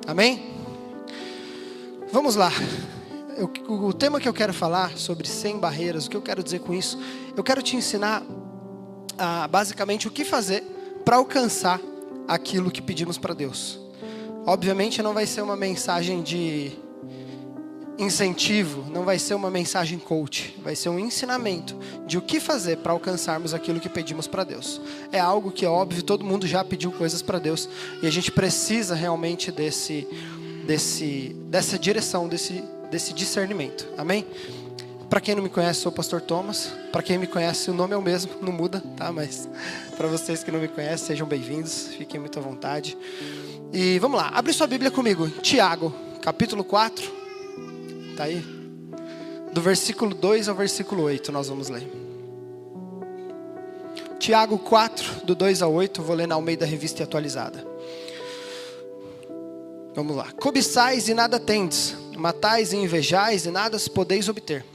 Amém? Vamos lá. O tema que eu quero falar sobre sem barreiras, o que eu quero dizer com isso? Eu quero te ensinar basicamente o que fazer para alcançar aquilo que pedimos para Deus. Obviamente não vai ser uma mensagem de incentivo, não vai ser uma mensagem coach, vai ser um ensinamento de o que fazer para alcançarmos aquilo que pedimos para Deus. É algo que é óbvio, todo mundo já pediu coisas para Deus e a gente precisa realmente dessa direção, desse discernimento. Amém? Para quem não me conhece, sou o pastor Thomas. Para quem me conhece, o nome é o mesmo, não muda, tá? Mas para vocês que não me conhecem, sejam bem-vindos, fiquem muito à vontade. E vamos lá, abre sua Bíblia comigo, Tiago, capítulo 4. Tá aí? Do versículo 2 ao versículo 8 nós vamos ler. Tiago 4, do 2 ao 8, vou ler na Almeida Revista e Atualizada. Vamos lá. Cobiçais e nada tendes, matais e invejais e nada se podeis obter.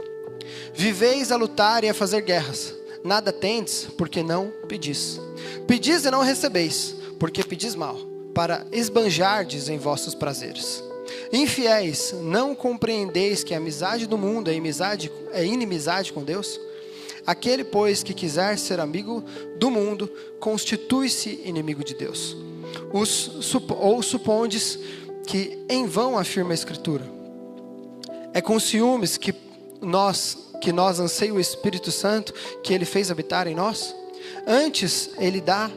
Viveis a lutar e a fazer guerras, nada tendes, porque não pedis. Pedis e não recebeis, porque pedis mal, para esbanjardes em vossos prazeres. Infiéis, não compreendeis que a amizade do mundo é inimizade com Deus? Aquele, pois, que quiser ser amigo do mundo, constitui-se inimigo de Deus. Ou supondes que em vão afirma a Escritura? É com ciúmes que nós anseia o Espírito Santo que Ele fez habitar em nós? Antes, Ele dá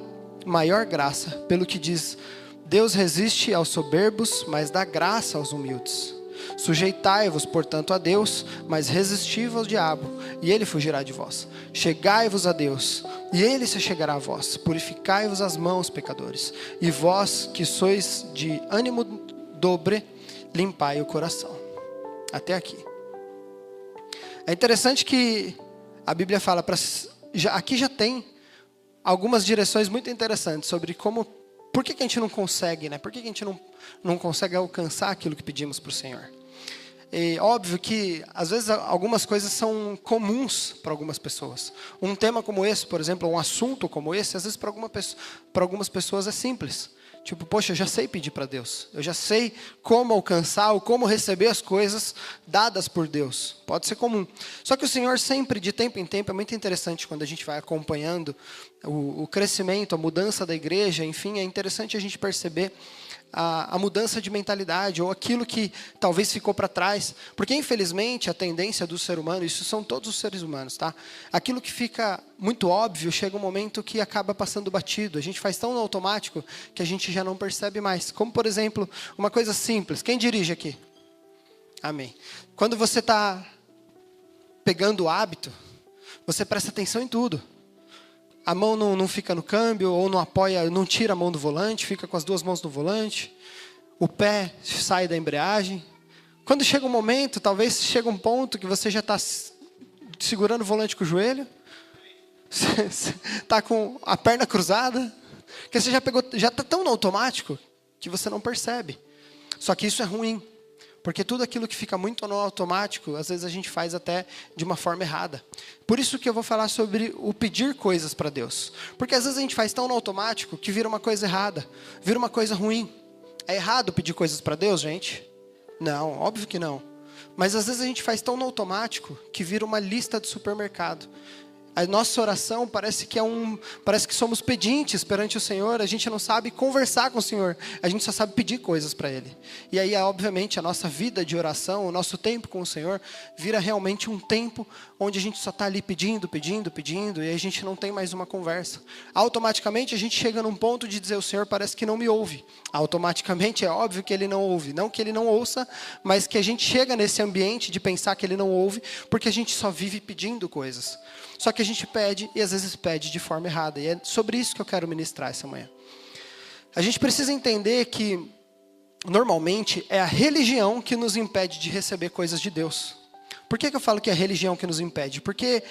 maior graça, pelo que diz: Deus resiste aos soberbos, mas dá graça aos humildes. Sujeitai-vos, portanto, a Deus, mas resisti-vos ao diabo, e ele fugirá de vós. Chegai-vos a Deus, e ele se chegará a vós. Purificai-vos as mãos, pecadores, e vós que sois de ânimo dobre, limpai o coração. Até aqui. É interessante que a Bíblia fala, aqui já tem algumas direções muito interessantes sobre por que a gente não consegue, né? Por que a gente não consegue alcançar aquilo que pedimos para o Senhor? É óbvio que, às vezes, algumas coisas são comuns para algumas pessoas. Um tema como esse, por exemplo, um assunto como esse, às vezes para algumas pessoas é simples. Tipo, poxa, eu já sei pedir para Deus. Eu já sei como alcançar ou como receber as coisas dadas por Deus. Pode ser comum. Só que o Senhor sempre, de tempo em tempo, é muito interessante quando a gente vai acompanhando o crescimento, a mudança da igreja. Enfim, é interessante a gente perceber a mudança de mentalidade ou aquilo que talvez ficou para trás. Porque, infelizmente, a tendência do ser humano, isso são todos os seres humanos, tá? Aquilo que fica muito óbvio, chega um momento que acaba passando batido. A gente faz tão no automático que a gente já não percebe mais. Como, por exemplo, uma coisa simples. Quem dirige aqui? Amém. Quando você está pegando o hábito, você presta atenção em tudo. A mão não fica no câmbio, ou não apoia, não tira a mão do volante, fica com as duas mãos no volante. O pé sai da embreagem. Quando chega um momento, talvez chega um ponto que você já está segurando o volante com o joelho. Você está com a perna cruzada. Porque você já está tão no automático que você não percebe. Só que isso é ruim. Porque tudo aquilo que fica muito no automático, às vezes a gente faz até de uma forma errada. Por isso que eu vou falar sobre o pedir coisas para Deus. Porque às vezes a gente faz tão no automático que vira uma coisa errada, vira uma coisa ruim. É errado pedir coisas para Deus, gente? Não, óbvio que não. Mas às vezes a gente faz tão no automático que vira uma lista de supermercado. A nossa oração parece que somos pedintes perante o Senhor. A gente não sabe conversar com o Senhor. A gente só sabe pedir coisas para Ele. E aí, obviamente, a nossa vida de oração, o nosso tempo com o Senhor, vira realmente um tempo onde a gente só está ali pedindo, e a gente não tem mais uma conversa. Automaticamente, a gente chega num ponto de dizer: o Senhor parece que não me ouve. Automaticamente, é óbvio que Ele não ouve. Não que Ele não ouça, mas que a gente chega nesse ambiente de pensar que Ele não ouve, porque a gente só vive pedindo coisas. Só que a gente pede, e às vezes pede de forma errada. E é sobre isso que eu quero ministrar essa manhã. A gente precisa entender que, normalmente, é a religião que nos impede de receber coisas de Deus. Por que eu falo que é a religião que nos impede? Porque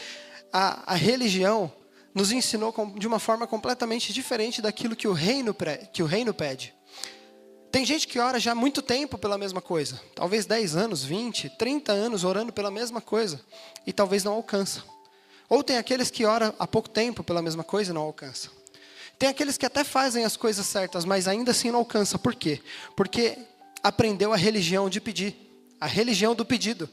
a religião nos ensinou de uma forma completamente diferente daquilo que o reino pede. Tem gente que ora já há muito tempo pela mesma coisa. Talvez 10 anos, 20, 30 anos orando pela mesma coisa. E talvez não alcança. Ou tem aqueles que oram há pouco tempo pela mesma coisa e não alcançam. Tem aqueles que até fazem as coisas certas, mas ainda assim não alcançam. Por quê? Porque aprendeu a religião de pedir, a religião do pedido.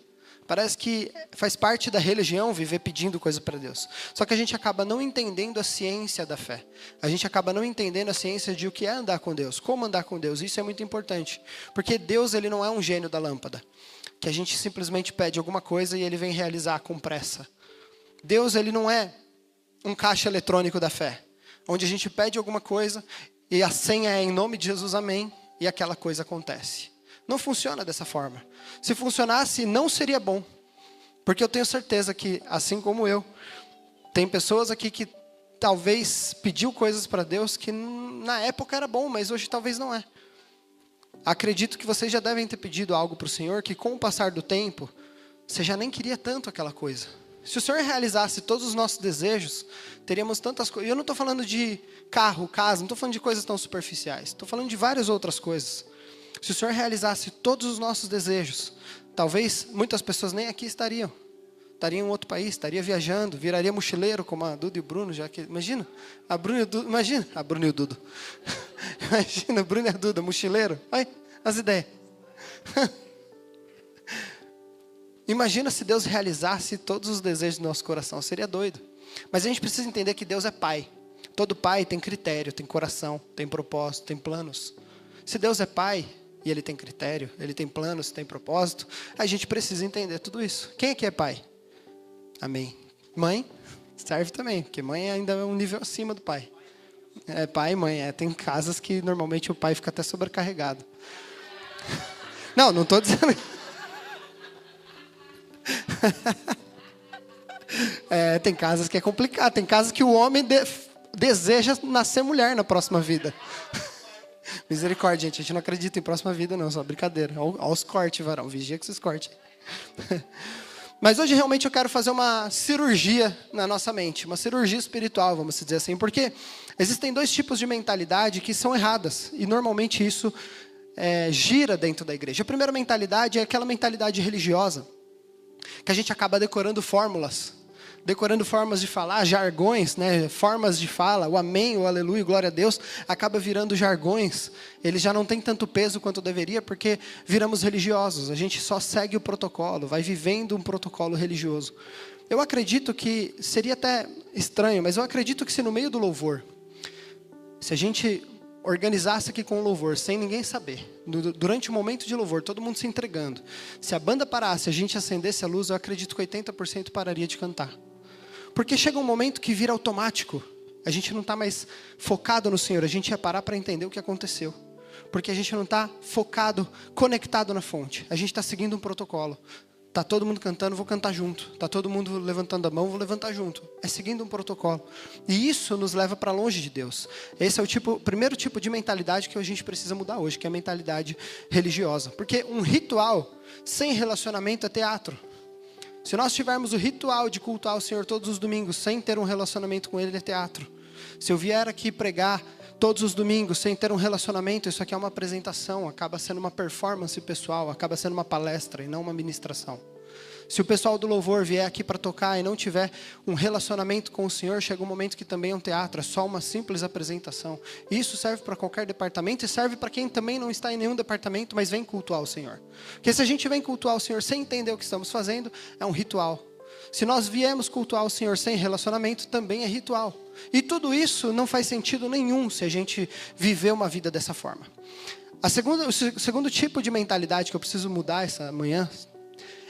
Parece que faz parte da religião viver pedindo coisa para Deus. Só que a gente acaba não entendendo a ciência da fé. A gente acaba não entendendo a ciência de o que é andar com Deus, como andar com Deus. Isso é muito importante. Porque Deus, ele não é um gênio da lâmpada, que a gente simplesmente pede alguma coisa e ele vem realizar com pressa. Deus, ele não é um caixa eletrônico da fé, onde a gente pede alguma coisa e a senha é em nome de Jesus, amém, e aquela coisa acontece. Não funciona dessa forma. Se funcionasse, não seria bom. Porque eu tenho certeza que, assim como eu, tem pessoas aqui que talvez pediu coisas para Deus que na época era bom, mas hoje talvez não é. Acredito que vocês já devem ter pedido algo para o Senhor que com o passar do tempo, você já nem queria tanto aquela coisa. Se o Senhor realizasse todos os nossos desejos, teríamos tantas coisas. Eu não estou falando de carro, casa, não estou falando de coisas tão superficiais. Estou falando de várias outras coisas. Se o Senhor realizasse todos os nossos desejos, talvez muitas pessoas nem aqui estariam. Estariam em outro país, estaria viajando, viraria mochileiro, como a Duda e o Bruno. Imagina, a Bruna e o Duda. Imagina, a Bruna e o Duda. Imagina, a Bruna e a Duda, mochileiro. Olha as ideias. Imagina se Deus realizasse todos os desejos do nosso coração. Seria doido. Mas a gente precisa entender que Deus é Pai. Todo pai tem critério, tem coração, tem propósito, tem planos. Se Deus é Pai e Ele tem critério, Ele tem planos, tem propósito, a gente precisa entender tudo isso. Quem aqui é pai? Amém. Mãe? Serve também, porque mãe ainda é um nível acima do pai. É pai e mãe. Tem casas que normalmente o pai fica até sobrecarregado. Não estou dizendo... Tem casas que é complicado. Tem casas que o homem deseja nascer mulher na próxima vida. Misericórdia, gente. A gente não acredita em próxima vida, não. Só brincadeira. Olha os cortes, varão. Vigia que vocês cortem. Mas hoje, realmente, eu quero fazer uma cirurgia na nossa mente. Uma cirurgia espiritual, vamos dizer assim. Porque existem dois tipos de mentalidade que são erradas. E, normalmente, isso gira dentro da igreja. A primeira mentalidade é aquela mentalidade religiosa. Que a gente acaba decorando fórmulas. Decorando formas de falar, jargões, né? Formas de fala, o amém, o aleluia, glória a Deus, acaba virando jargões. Ele já não tem tanto peso quanto deveria, porque viramos religiosos. A gente só segue o protocolo, vai vivendo um protocolo religioso. Eu acredito que, seria até estranho, mas eu acredito que se no meio do louvor, se a gente organizasse aqui com o louvor, sem ninguém saber, durante o momento de louvor, todo mundo se entregando, se a banda parasse, a gente acendesse a luz, eu acredito que 80% pararia de cantar. Porque chega um momento que vira automático. A gente não está mais focado no Senhor. A gente ia parar para entender o que aconteceu. Porque a gente não está focado, conectado na fonte. A gente está seguindo um protocolo. Está todo mundo cantando, vou cantar junto. Está todo mundo levantando a mão, vou levantar junto. É seguindo um protocolo. E isso nos leva para longe de Deus. Esse é o primeiro tipo de mentalidade que a gente precisa mudar hoje, que é a mentalidade religiosa. Porque um ritual sem relacionamento é teatro. Se nós tivermos o ritual de cultuar o Senhor todos os domingos, sem ter um relacionamento com Ele, é teatro. Se eu vier aqui pregar todos os domingos, sem ter um relacionamento, isso aqui é uma apresentação, acaba sendo uma performance pessoal, acaba sendo uma palestra e não uma ministração. Se o pessoal do louvor vier aqui para tocar e não tiver um relacionamento com o Senhor, chega um momento que também é um teatro, é só uma simples apresentação. Isso serve para qualquer departamento e serve para quem também não está em nenhum departamento, mas vem cultuar o Senhor. Porque se a gente vem cultuar o Senhor sem entender o que estamos fazendo, é um ritual. Se nós viemos cultuar o Senhor sem relacionamento, também é ritual. E tudo isso não faz sentido nenhum se a gente viver uma vida dessa forma. O segundo tipo de mentalidade que eu preciso mudar essa manhã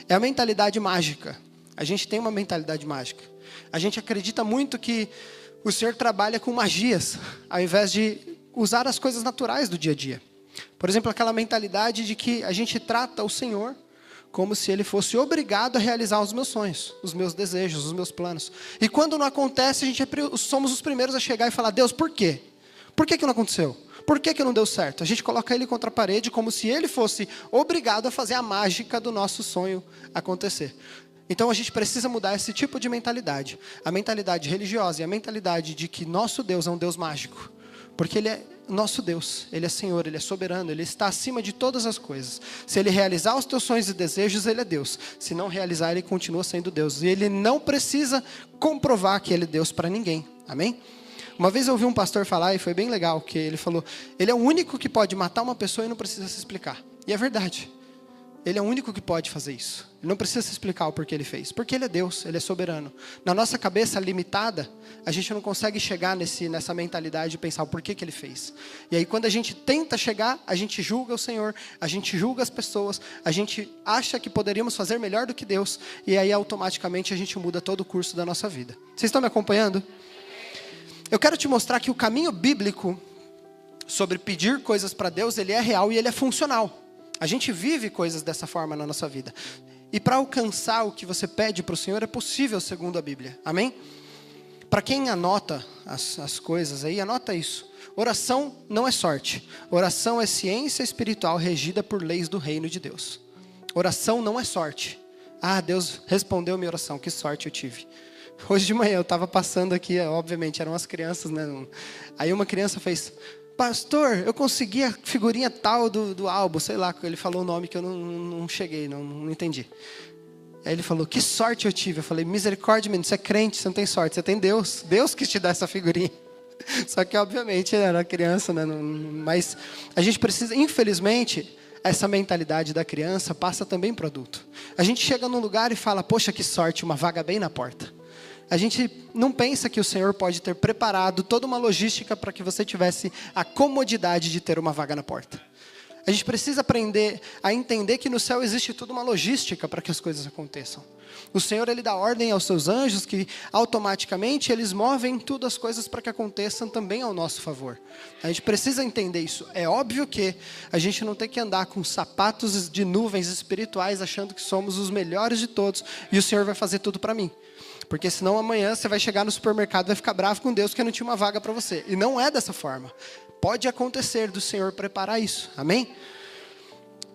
é a mentalidade mágica. A gente tem uma mentalidade mágica. A gente acredita muito que o Senhor trabalha com magias, ao invés de usar as coisas naturais do dia a dia. Por exemplo, aquela mentalidade de que a gente trata o Senhor como se Ele fosse obrigado a realizar os meus sonhos, os meus desejos, os meus planos. E quando não acontece, somos os primeiros a chegar e falar: Deus, por quê? Por que não aconteceu? Por que não deu certo? A gente coloca Ele contra a parede como se Ele fosse obrigado a fazer a mágica do nosso sonho acontecer. Então a gente precisa mudar esse tipo de mentalidade. A mentalidade religiosa e a mentalidade de que nosso Deus é um Deus mágico. Porque Ele é nosso Deus, Ele é Senhor, Ele é soberano, Ele está acima de todas as coisas. Se Ele realizar os teus sonhos e desejos, Ele é Deus. Se não realizar, Ele continua sendo Deus. E Ele não precisa comprovar que Ele é Deus para ninguém. Amém? Uma vez eu ouvi um pastor falar, e foi bem legal, que ele falou, ele é o único que pode matar uma pessoa e não precisa se explicar. E é verdade. Ele é o único que pode fazer isso. Ele não precisa se explicar o porquê ele fez. Porque ele é Deus, ele é soberano. Na nossa cabeça limitada, a gente não consegue chegar nessa mentalidade de pensar o porquê que ele fez. E aí quando a gente tenta chegar, a gente julga o Senhor, a gente julga as pessoas, a gente acha que poderíamos fazer melhor do que Deus. E aí automaticamente a gente muda todo o curso da nossa vida. Vocês estão me acompanhando? Eu quero te mostrar que o caminho bíblico sobre pedir coisas para Deus, ele é real e ele é funcional. A gente vive coisas dessa forma na nossa vida. E para alcançar o que você pede para o Senhor é possível segundo a Bíblia. Amém? Para quem anota as coisas aí, anota isso. Oração não é sorte. Oração é ciência espiritual regida por leis do reino de Deus. Oração não é sorte. Ah, Deus respondeu minha oração. Que sorte eu tive. Hoje de manhã eu estava passando aqui, obviamente eram as crianças, né? Aí uma criança fez... Pastor, eu consegui a figurinha tal do álbum, sei lá, ele falou o nome que eu não cheguei, não entendi. Aí ele falou, que sorte eu tive. Eu falei, misericórdia, menino, você é crente, você não tem sorte, você tem Deus. Deus que te dá essa figurinha. Só que, obviamente, era criança, né? Mas a gente precisa, infelizmente, essa mentalidade da criança passa também para o adulto. A gente chega num lugar e fala, poxa, que sorte, uma vaga bem na porta. A gente não pensa que o Senhor pode ter preparado toda uma logística para que você tivesse a comodidade de ter uma vaga na porta. A gente precisa aprender a entender que no céu existe toda uma logística para que as coisas aconteçam. O Senhor, Ele dá ordem aos seus anjos que automaticamente eles movem tudo as coisas para que aconteçam também ao nosso favor. A gente precisa entender isso. É óbvio que a gente não tem que andar com sapatos de nuvens espirituais achando que somos os melhores de todos e o Senhor vai fazer tudo para mim. Porque senão amanhã você vai chegar no supermercado e vai ficar bravo com Deus porque não tinha uma vaga para você. E não é dessa forma. Pode acontecer do Senhor preparar isso. Amém?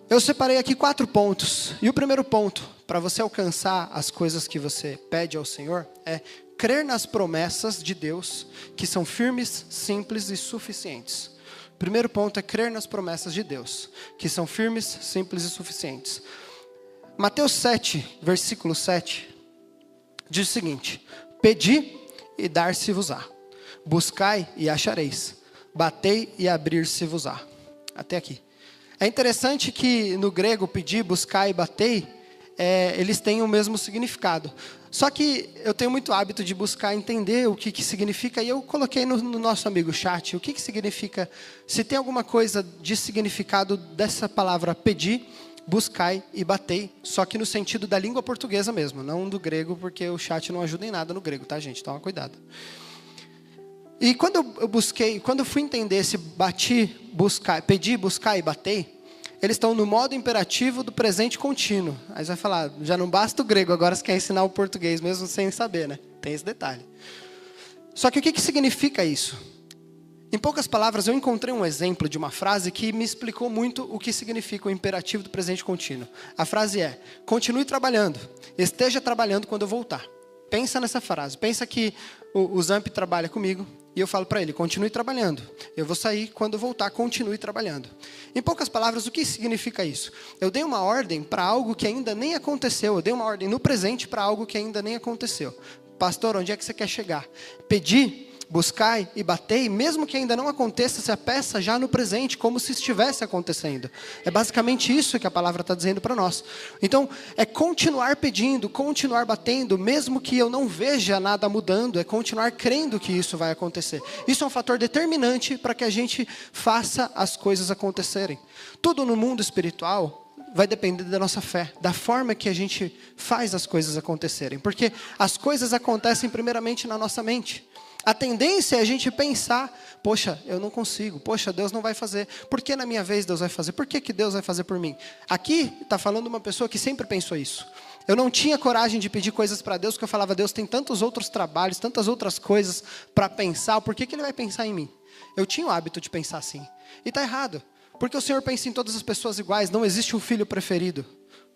Eu separei aqui 4 pontos. E o primeiro ponto, para você alcançar as coisas que você pede ao Senhor, é crer nas promessas de Deus, que são firmes, simples e suficientes. O primeiro ponto é crer nas promessas de Deus, que são firmes, simples e suficientes. Mateus 7, versículo 7, diz o seguinte: pedi e dar-se-vos-á, buscai e achareis, batei e abrir-se-vos-á. Até aqui. É interessante que no grego pedir, buscar e batei, eles têm o mesmo significado. Só que eu tenho muito hábito de buscar entender o que significa, e eu coloquei no nosso amigo chat, o que significa, se tem alguma coisa de significado dessa palavra pedir, buscai e batei, só que no sentido da língua portuguesa mesmo, não do grego, porque o chat não ajuda em nada no grego, tá, gente? Toma cuidado. E quando eu fui entender esse pedir, buscar e batei, eles estão no modo imperativo do presente contínuo. Aí você vai falar, já não basta o grego, agora você quer ensinar o português mesmo sem saber, né? Tem esse detalhe. Só que o que significa isso? Em poucas palavras, eu encontrei um exemplo de uma frase que me explicou muito o que significa o imperativo do presente contínuo. A frase é, continue trabalhando, esteja trabalhando quando eu voltar. Pensa nessa frase, pensa que o Zamp trabalha comigo e eu falo para ele, continue trabalhando. Eu vou sair, quando eu voltar, continue trabalhando. Em poucas palavras, o que significa isso? Eu dei uma ordem para algo que ainda nem aconteceu, eu dei uma ordem no presente para algo que ainda nem aconteceu. Pastor, onde é que você quer chegar? Pedir, buscai e batei, mesmo que ainda não aconteça, se a peça já no presente, como se estivesse acontecendo. É basicamente isso que a palavra está dizendo para nós. Então, é continuar pedindo, continuar batendo, mesmo que eu não veja nada mudando, é continuar crendo que isso vai acontecer. Isso é um fator determinante para que a gente faça as coisas acontecerem. Tudo no mundo espiritual vai depender da nossa fé, da forma que a gente faz as coisas acontecerem. Porque as coisas acontecem primeiramente na nossa mente. A tendência é a gente pensar, poxa, eu não consigo, poxa, Deus não vai fazer. Por que na minha vez Deus vai fazer? Por que Deus vai fazer por mim? Aqui está falando uma pessoa que sempre pensou isso. Eu não tinha coragem de pedir coisas para Deus, porque eu falava, Deus tem tantos outros trabalhos, tantas outras coisas para pensar, por que Ele vai pensar em mim? Eu tinha o hábito de pensar assim. E está errado, porque o Senhor pensa em todas as pessoas iguais, não existe um filho preferido.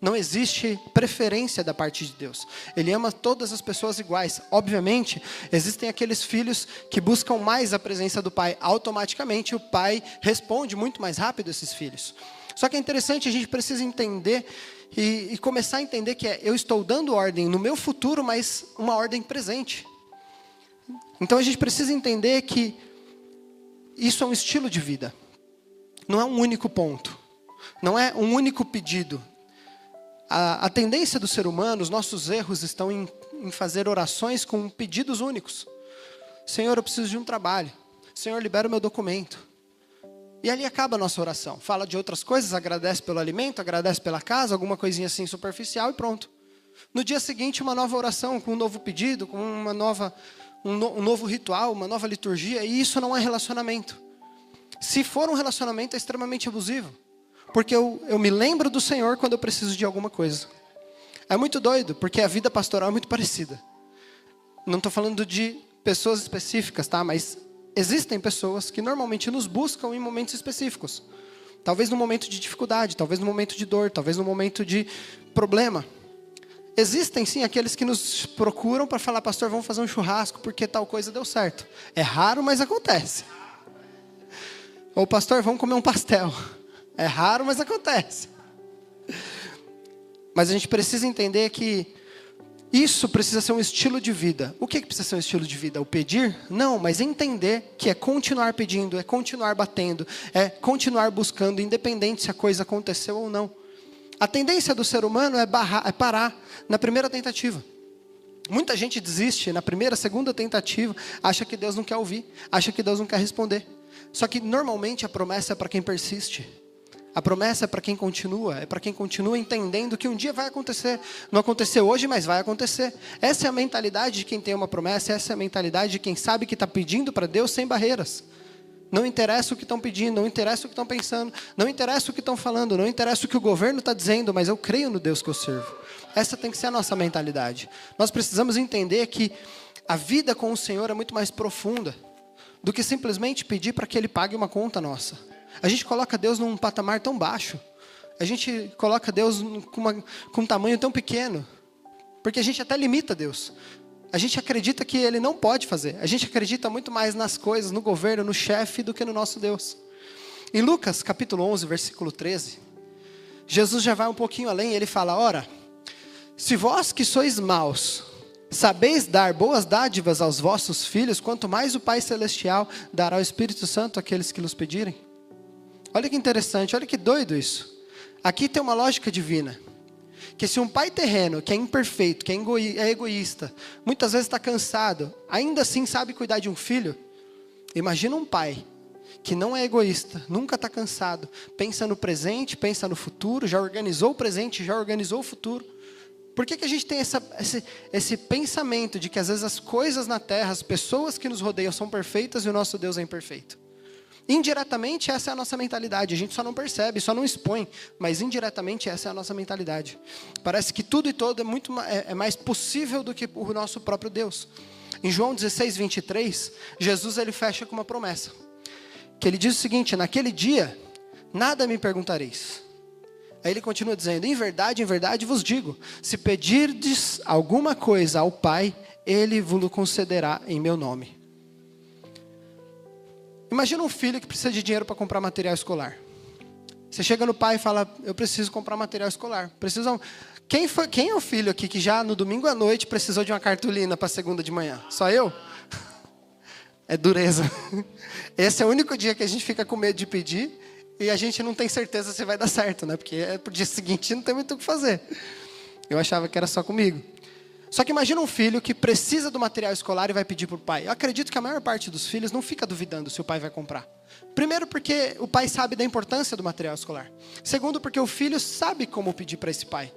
Não existe preferência da parte de Deus. Ele ama todas as pessoas iguais. Obviamente, existem aqueles filhos que buscam mais a presença do pai. Automaticamente, o pai responde muito mais rápido a esses filhos. Só que é interessante, a gente precisa entender e começar a entender que eu estou dando ordem no meu futuro, mas uma ordem presente. Então a gente precisa entender que isso é um estilo de vida. Não é um único ponto. Não é um único pedido. A tendência do ser humano, os nossos erros estão em fazer orações com pedidos únicos. Senhor, eu preciso de um trabalho. Senhor, libera o meu documento. E ali acaba a nossa oração. Fala de outras coisas, agradece pelo alimento, agradece pela casa, alguma coisinha assim superficial e pronto. No dia seguinte, uma nova oração, com um novo pedido, com um novo ritual, uma nova liturgia. E isso não é relacionamento. Se for um relacionamento, é extremamente abusivo. Porque eu me lembro do Senhor quando eu preciso de alguma coisa. É muito doido, porque a vida pastoral é muito parecida. Não estou falando de pessoas específicas, tá? Mas existem pessoas que normalmente nos buscam em momentos específicos. Talvez no momento de dificuldade, talvez no momento de dor, talvez no momento de problema. Existem sim aqueles que nos procuram para falar, pastor, vamos fazer um churrasco porque tal coisa deu certo. É raro, mas acontece. Ou pastor, vamos comer um pastel. É raro, mas acontece. Mas a gente precisa entender que isso precisa ser um estilo de vida. O que precisa ser um estilo de vida? O pedir? Não, mas entender que é continuar pedindo, é continuar batendo, é continuar buscando, independente se a coisa aconteceu ou não. A tendência do ser humano é parar na primeira tentativa. Muita gente desiste na primeira, segunda tentativa, acha que Deus não quer ouvir, acha que Deus não quer responder. Só que normalmente a promessa é para quem persiste. A promessa é para quem continua, é para quem continua entendendo que um dia vai acontecer. Não aconteceu hoje, mas vai acontecer. Essa é a mentalidade de quem tem uma promessa, essa é a mentalidade de quem sabe que está pedindo para Deus sem barreiras. Não interessa o que estão pedindo, não interessa o que estão pensando, não interessa o que estão falando, não interessa o que o governo está dizendo, mas eu creio no Deus que eu sirvo. Essa tem que ser a nossa mentalidade. Nós precisamos entender que a vida com o Senhor é muito mais profunda do que simplesmente pedir para que Ele pague uma conta nossa. A gente coloca Deus num patamar tão baixo. A gente coloca Deus com um tamanho tão pequeno. Porque a gente até limita Deus. A gente acredita que Ele não pode fazer. A gente acredita muito mais nas coisas, no governo, no chefe, do que no nosso Deus. Em Lucas, capítulo 11, versículo 13, Jesus já vai um pouquinho além. Ele fala, ora, se vós que sois maus, sabeis dar boas dádivas aos vossos filhos, quanto mais o Pai Celestial dará o Espírito Santo àqueles que nos pedirem. Olha que interessante, olha que doido isso. Aqui tem uma lógica divina. Que se um pai terreno, que é imperfeito, que é egoísta, muitas vezes está cansado, ainda assim sabe cuidar de um filho, imagina um pai que não é egoísta, nunca está cansado, pensa no presente, pensa no futuro, já organizou o presente, já organizou o futuro. Por que a gente tem esse pensamento de que às vezes as coisas na terra, as pessoas que nos rodeiam são perfeitas e o nosso Deus é imperfeito? Indiretamente essa é a nossa mentalidade. A gente só não percebe, só não expõe, mas indiretamente essa é a nossa mentalidade. Parece que tudo e todo é mais possível do que o nosso próprio Deus. Em João 16, 23, Jesus ele fecha com uma promessa, que ele diz o seguinte, naquele dia, nada me perguntareis. Aí ele continua dizendo, em verdade vos digo, se pedirdes alguma coisa ao Pai, Ele vos concederá em meu nome. Imagina um filho que precisa de dinheiro para comprar material escolar. Você chega no pai e fala, eu preciso comprar material escolar. Quem é o filho aqui que já no domingo à noite precisou de uma cartolina para segunda de manhã? Só eu? É dureza. Esse é o único dia que a gente fica com medo de pedir e a gente não tem certeza se vai dar certo, né? Porque pro dia seguinte não tem muito o que fazer. Eu achava que era só comigo. Só que imagina um filho que precisa do material escolar e vai pedir para o pai. Eu acredito que a maior parte dos filhos não fica duvidando se o pai vai comprar. Primeiro porque o pai sabe da importância do material escolar. Segundo porque o filho sabe como pedir para esse pai.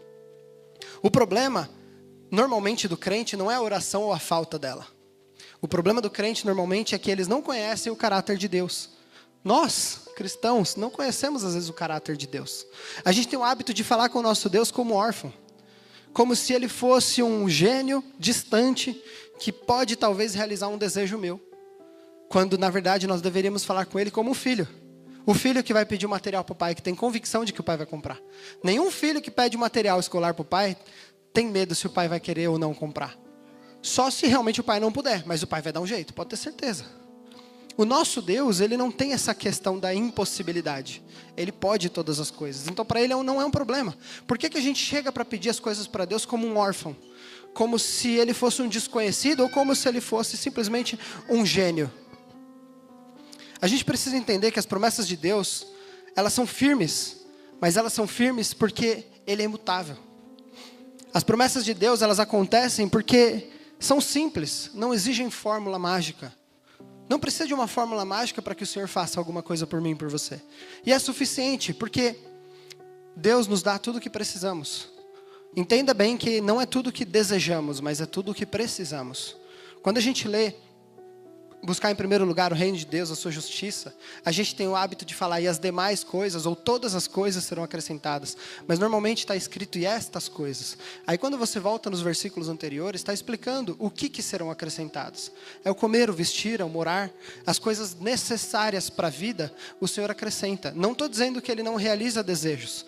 O problema, normalmente, do crente não é a oração ou a falta dela. O problema do crente, normalmente, é que eles não conhecem o caráter de Deus. Nós, cristãos, não conhecemos, às vezes, o caráter de Deus. A gente tem o hábito de falar com o nosso Deus como órfão. Como se ele fosse um gênio distante que pode talvez realizar um desejo meu. Quando na verdade nós deveríamos falar com ele como um filho. O filho que vai pedir o material para o pai, que tem convicção de que o pai vai comprar. Nenhum filho que pede material escolar para o pai tem medo se o pai vai querer ou não comprar. Só se realmente o pai não puder, mas o pai vai dar um jeito, pode ter certeza. O nosso Deus, ele não tem essa questão da impossibilidade. Ele pode todas as coisas. Então, para ele não é um problema. Por que a gente chega para pedir as coisas para Deus como um órfão? Como se ele fosse um desconhecido ou como se ele fosse simplesmente um gênio? A gente precisa entender que as promessas de Deus, elas são firmes, mas elas são firmes porque ele é imutável. As promessas de Deus, elas acontecem porque são simples, não exigem fórmula mágica. Não precisa de uma fórmula mágica para que o Senhor faça alguma coisa por mim e por você. E é suficiente, porque Deus nos dá tudo o que precisamos. Entenda bem que não é tudo o que desejamos, mas é tudo o que precisamos. Quando a gente lê, buscar em primeiro lugar o reino de Deus, a sua justiça, a gente tem o hábito de falar, e as demais coisas, ou todas as coisas serão acrescentadas. Mas normalmente está escrito, e estas coisas. Aí quando você volta nos versículos anteriores, está explicando o que serão acrescentados. É o comer, o vestir, é o morar, as coisas necessárias para a vida, o Senhor acrescenta. Não estou dizendo que Ele não realiza desejos.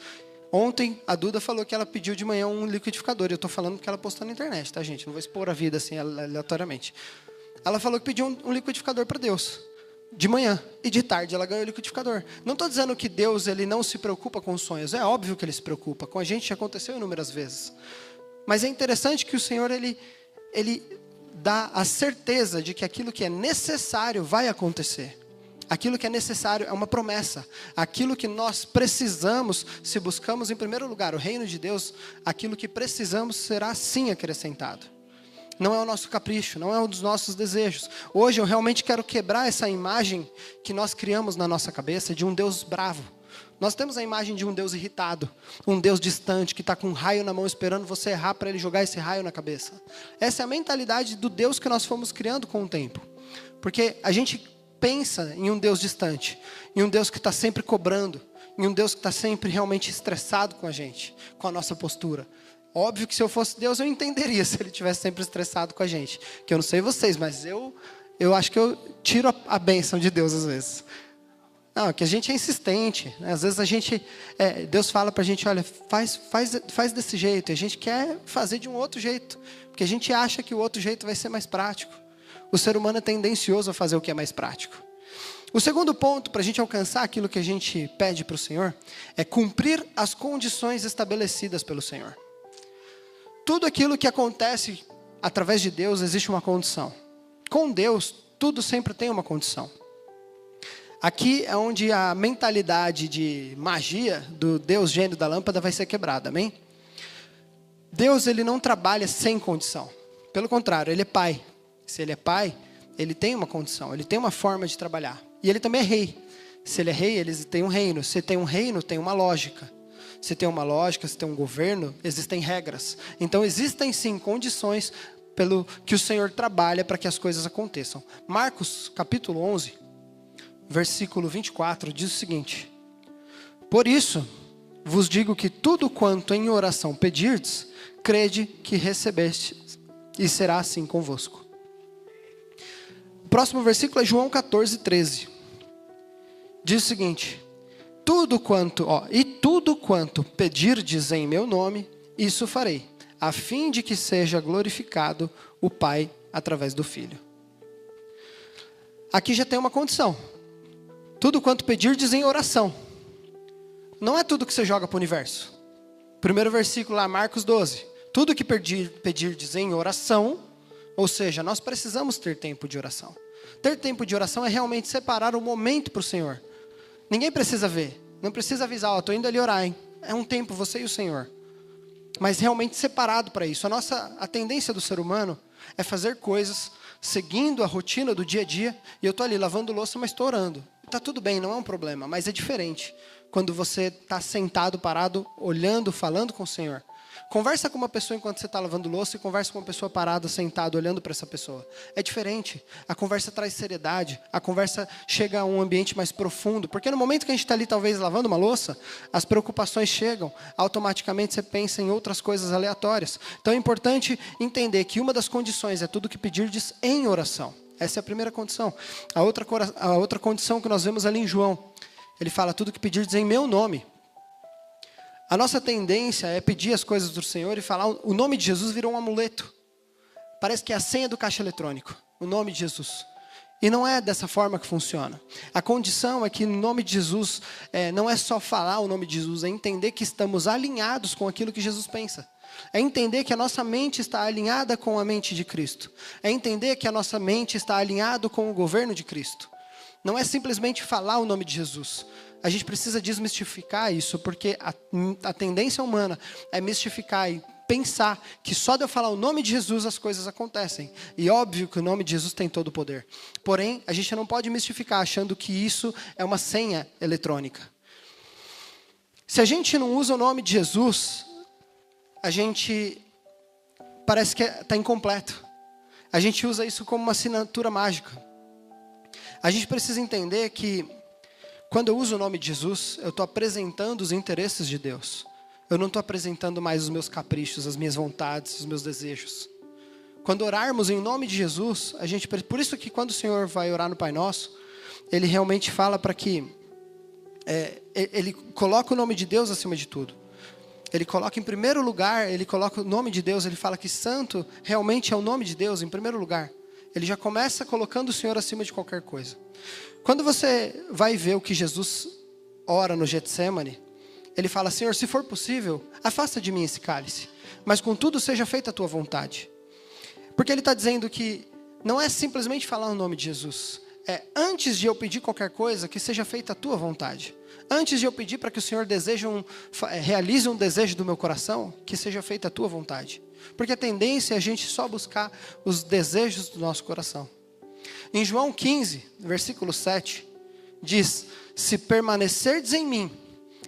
Ontem, a Duda falou que ela pediu de manhã um liquidificador. Eu estou falando porque ela postou na internet, tá, gente? Não vou expor a vida assim aleatoriamente. Ela falou que pediu um liquidificador para Deus. De manhã e de tarde ela ganhou o liquidificador. Não estou dizendo que Deus ele não se preocupa com os sonhos. É óbvio que Ele se preocupa. Com a gente já aconteceu inúmeras vezes. Mas é interessante que o Senhor ele dá a certeza de que aquilo que é necessário vai acontecer. Aquilo que é necessário é uma promessa. Aquilo que nós precisamos, se buscamos em primeiro lugar o reino de Deus, aquilo que precisamos será sim acrescentado. Não é o nosso capricho, não é um dos nossos desejos. Hoje eu realmente quero quebrar essa imagem que nós criamos na nossa cabeça de um Deus bravo. Nós temos a imagem de um Deus irritado, um Deus distante, que está com um raio na mão esperando você errar para Ele jogar esse raio na cabeça. Essa é a mentalidade do Deus que nós fomos criando com o tempo. Porque a gente pensa em um Deus distante, em um Deus que está sempre cobrando, em um Deus que está sempre realmente estressado com a gente, com a nossa postura. Óbvio que se eu fosse Deus, eu entenderia se Ele estivesse sempre estressado com a gente. Que eu não sei vocês, mas eu acho que eu tiro a bênção de Deus às vezes. Não, que a gente é insistente, né? Às vezes a gente, Deus fala pra gente, olha, faz desse jeito. E a gente quer fazer de um outro jeito, porque a gente acha que o outro jeito vai ser mais prático. O ser humano é tendencioso a fazer o que é mais prático. O segundo ponto para a gente alcançar aquilo que a gente pede para o Senhor é cumprir as condições estabelecidas pelo Senhor. Tudo aquilo que acontece através de Deus, existe uma condição. Com Deus, tudo sempre tem uma condição. Aqui é onde a mentalidade de magia do Deus gênio da lâmpada vai ser quebrada, amém? Deus, Ele não trabalha sem condição. Pelo contrário, Ele é Pai. Se Ele é Pai, Ele tem uma condição, Ele tem uma forma de trabalhar. E Ele também é Rei. Se Ele é Rei, Ele tem um reino. Se tem um reino, tem uma lógica. Se tem uma lógica, se tem um governo, existem regras. Então existem sim condições pelo que o Senhor trabalha para que as coisas aconteçam. Marcos capítulo 11, versículo 24 diz o seguinte: por isso vos digo que tudo quanto em oração pedirdes, crede que recebestes, e será assim convosco. O próximo versículo é João 14, 13. Diz o seguinte: tudo quanto pedirdes em meu nome, isso farei, a fim de que seja glorificado o Pai através do Filho. Aqui já tem uma condição. Tudo quanto pedirdes em oração. Não é tudo que você joga para o universo. Primeiro versículo lá, Marcos 12. Tudo que pedirdes em oração, ou seja, nós precisamos ter tempo de oração. Ter tempo de oração é realmente separar um momento para o Senhor. Ninguém precisa ver. Não precisa avisar, estou indo ali orar, hein? É um tempo, você e o Senhor. Mas realmente separado para isso. A tendência do ser humano é fazer coisas seguindo a rotina do dia a dia. E eu estou ali lavando louça, mas estou orando. Está tudo bem, não é um problema. Mas é diferente quando você está sentado, parado, olhando, falando com o Senhor. Conversa com uma pessoa enquanto você está lavando louça e conversa com uma pessoa parada, sentada, olhando para essa pessoa. É diferente. A conversa traz seriedade. A conversa chega a um ambiente mais profundo. Porque no momento que a gente está ali, talvez, lavando uma louça, as preocupações chegam. Automaticamente você pensa em outras coisas aleatórias. Então é importante entender que uma das condições é tudo que pedirdes em oração. Essa é a primeira condição. A outra condição que nós vemos ali em João. Ele fala, tudo que pedirdes em meu nome. A nossa tendência é pedir as coisas do Senhor e falar, o nome de Jesus virou um amuleto. Parece que é a senha do caixa eletrônico, o nome de Jesus. E não é dessa forma que funciona. A condição é que no nome de Jesus, não é só falar o nome de Jesus, é entender que estamos alinhados com aquilo que Jesus pensa. É entender que a nossa mente está alinhada com a mente de Cristo. É entender que a nossa mente está alinhada com o governo de Cristo. Não é simplesmente falar o nome de Jesus. A gente precisa desmistificar isso, porque a tendência humana é mistificar e pensar que só de eu falar o nome de Jesus as coisas acontecem. E óbvio que o nome de Jesus tem todo o poder. Porém, a gente não pode mistificar achando que isso é uma senha eletrônica. Se a gente não usa o nome de Jesus, a gente parece que está incompleto. A gente usa isso como uma assinatura mágica. A gente precisa entender que quando eu uso o nome de Jesus, eu estou apresentando os interesses de Deus. Eu não estou apresentando mais os meus caprichos, as minhas vontades, os meus desejos. Quando orarmos em nome de Jesus, por isso que quando o Senhor vai orar no Pai Nosso, Ele realmente fala para que Ele coloca o nome de Deus acima de tudo. Ele coloca em primeiro lugar, Ele coloca o nome de Deus, Ele fala que santo realmente é o nome de Deus em primeiro lugar. Ele já começa colocando o Senhor acima de qualquer coisa. Quando você vai ver o que Jesus ora no Getsêmani, Ele fala: Senhor, se for possível, afasta de mim esse cálice, mas contudo seja feita a tua vontade. Porque Ele está dizendo que não é simplesmente falar o nome de Jesus. Antes de eu pedir qualquer coisa, que seja feita a tua vontade. Antes de eu pedir para que o Senhor realize um desejo do meu coração, que seja feita a tua vontade. Porque a tendência é a gente só buscar os desejos do nosso coração. Em João 15, versículo 7, diz: se permanecerdes em mim,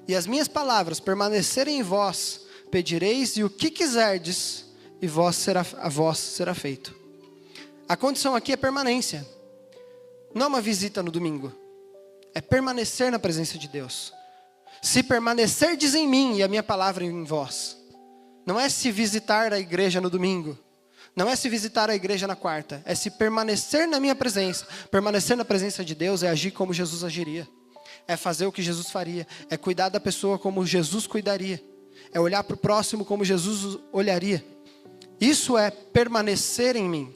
e as minhas palavras permanecerem em vós, pedireis e o que quiserdes, e a vós será feito. A condição aqui é permanência. Não é uma visita no domingo. É permanecer na presença de Deus. Se permanecerdes em mim e a minha palavra em vós. Não é se visitar a igreja no domingo. Não é se visitar a igreja na quarta. É se permanecer na minha presença. Permanecer na presença de Deus é agir como Jesus agiria. É fazer o que Jesus faria. É cuidar da pessoa como Jesus cuidaria. É olhar para o próximo como Jesus olharia. Isso é permanecer em mim.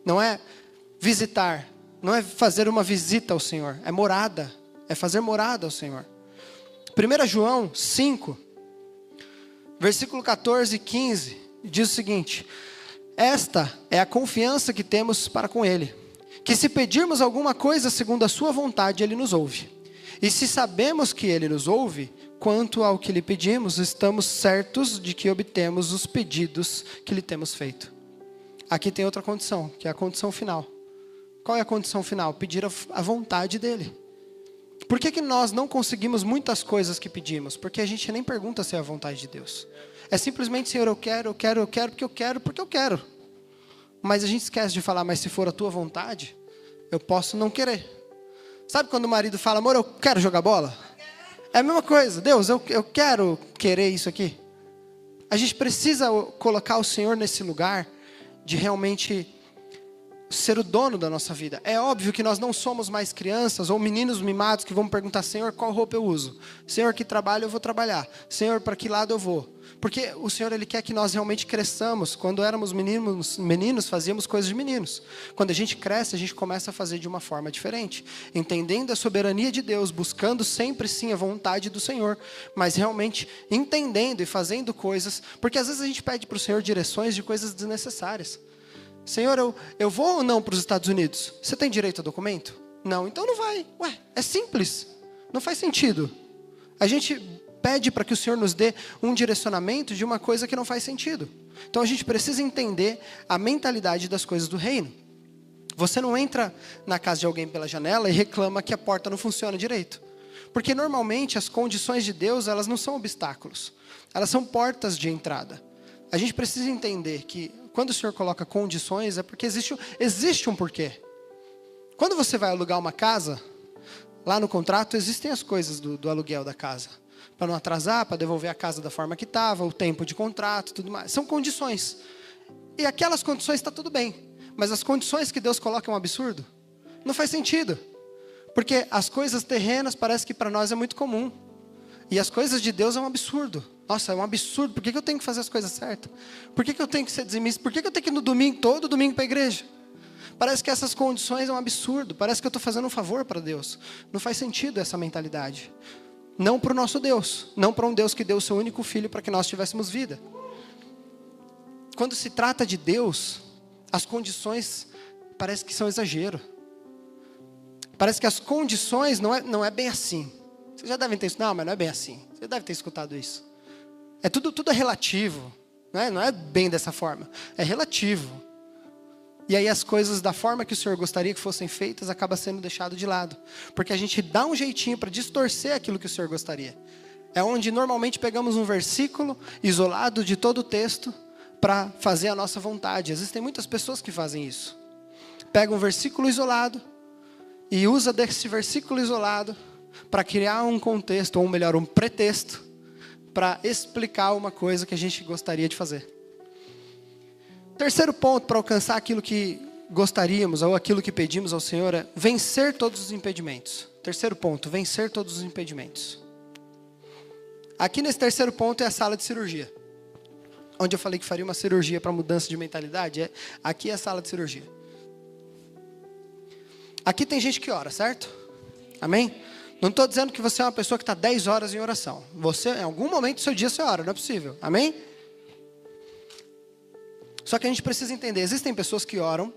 Não é visitar. Não é fazer uma visita ao Senhor. É morada. É fazer morada ao Senhor. 1 João 5, versículo 14 e 15, diz o seguinte: esta é a confiança que temos para com Ele, que se pedirmos alguma coisa segundo a sua vontade, Ele nos ouve. E se sabemos que Ele nos ouve, quanto ao que lhe pedimos, estamos certos de que obtemos os pedidos que lhe temos feito. Aqui tem outra condição, que é a condição final. Qual é a condição final? Pedir a vontade dEle. Por que nós não conseguimos muitas coisas que pedimos? Porque a gente nem pergunta se é a vontade de Deus. É simplesmente: Senhor, eu quero, porque eu quero. Mas a gente esquece de falar: mas se for a tua vontade, eu posso não querer. Sabe quando o marido fala: amor, eu quero jogar bola? É a mesma coisa. Deus, eu quero querer isso aqui. A gente precisa colocar o Senhor nesse lugar de realmente ser o dono da nossa vida. É óbvio que nós não somos mais crianças ou meninos mimados que vão perguntar: Senhor, qual roupa eu uso? Senhor, que trabalho eu vou trabalhar? Senhor, para que lado eu vou? Porque o Senhor, Ele quer que nós realmente cresçamos. Quando éramos meninos, fazíamos coisas de meninos. Quando a gente cresce, a gente começa a fazer de uma forma diferente. Entendendo a soberania de Deus, buscando sempre sim a vontade do Senhor, mas realmente entendendo e fazendo coisas. Porque às vezes a gente pede para o Senhor direções de coisas desnecessárias. Senhor, eu vou ou não para os Estados Unidos? Você tem direito a documento? Não, então não vai. Ué, é simples. Não faz sentido. A gente pede para que o Senhor nos dê um direcionamento de uma coisa que não faz sentido. Então a gente precisa entender a mentalidade das coisas do reino. Você não entra na casa de alguém pela janela e reclama que a porta não funciona direito. Porque normalmente as condições de Deus, elas não são obstáculos. Elas são portas de entrada. A gente precisa entender que quando o Senhor coloca condições, é porque existe um porquê. Quando você vai alugar uma casa, lá no contrato existem as coisas do aluguel da casa. Para não atrasar, para devolver a casa da forma que estava, o tempo de contrato, tudo mais. São condições. E aquelas condições está tudo bem. Mas as condições que Deus coloca é um absurdo. Não faz sentido. Porque as coisas terrenas parece que para nós é muito comum. E as coisas de Deus é um absurdo. Nossa, é um absurdo. Por que eu tenho que fazer as coisas certas? Por que eu tenho que ser dizimista? Por que eu tenho que ir no domingo, todo domingo para a igreja? Parece que essas condições é um absurdo. Parece que eu estou fazendo um favor para Deus. Não faz sentido essa mentalidade. Não para o nosso Deus. Não para um Deus que deu o seu único filho para que nós tivéssemos vida. Quando se trata de Deus, as condições parece que são exagero. Parece que as condições não é bem assim. Vocês já devem ter... Não, mas não é bem assim. Você deve ter escutado isso. Tudo é relativo. Não é bem dessa forma. É relativo. E aí as coisas da forma que o Senhor gostaria que fossem feitas acaba sendo deixado de lado. Porque a gente dá um jeitinho para distorcer aquilo que o Senhor gostaria. É onde normalmente pegamos um versículo isolado de todo o texto para fazer a nossa vontade. Existem muitas pessoas que fazem isso. Pega um versículo isolado e usa desse versículo isolado para criar um contexto, ou melhor, um pretexto, para explicar uma coisa que a gente gostaria de fazer. Terceiro ponto para alcançar aquilo que gostaríamos, ou aquilo que pedimos ao Senhor, é vencer todos os impedimentos. Terceiro ponto, vencer todos os impedimentos. Aqui nesse terceiro ponto é a sala de cirurgia. Onde eu falei que faria uma cirurgia para mudança de mentalidade, aqui é a sala de cirurgia. Aqui tem gente que ora, certo? Amém? Não estou dizendo que você é uma pessoa que está 10 horas em oração. Você, em algum momento do seu dia, você ora, não é possível. Amém? Só que a gente precisa entender, existem pessoas que oram,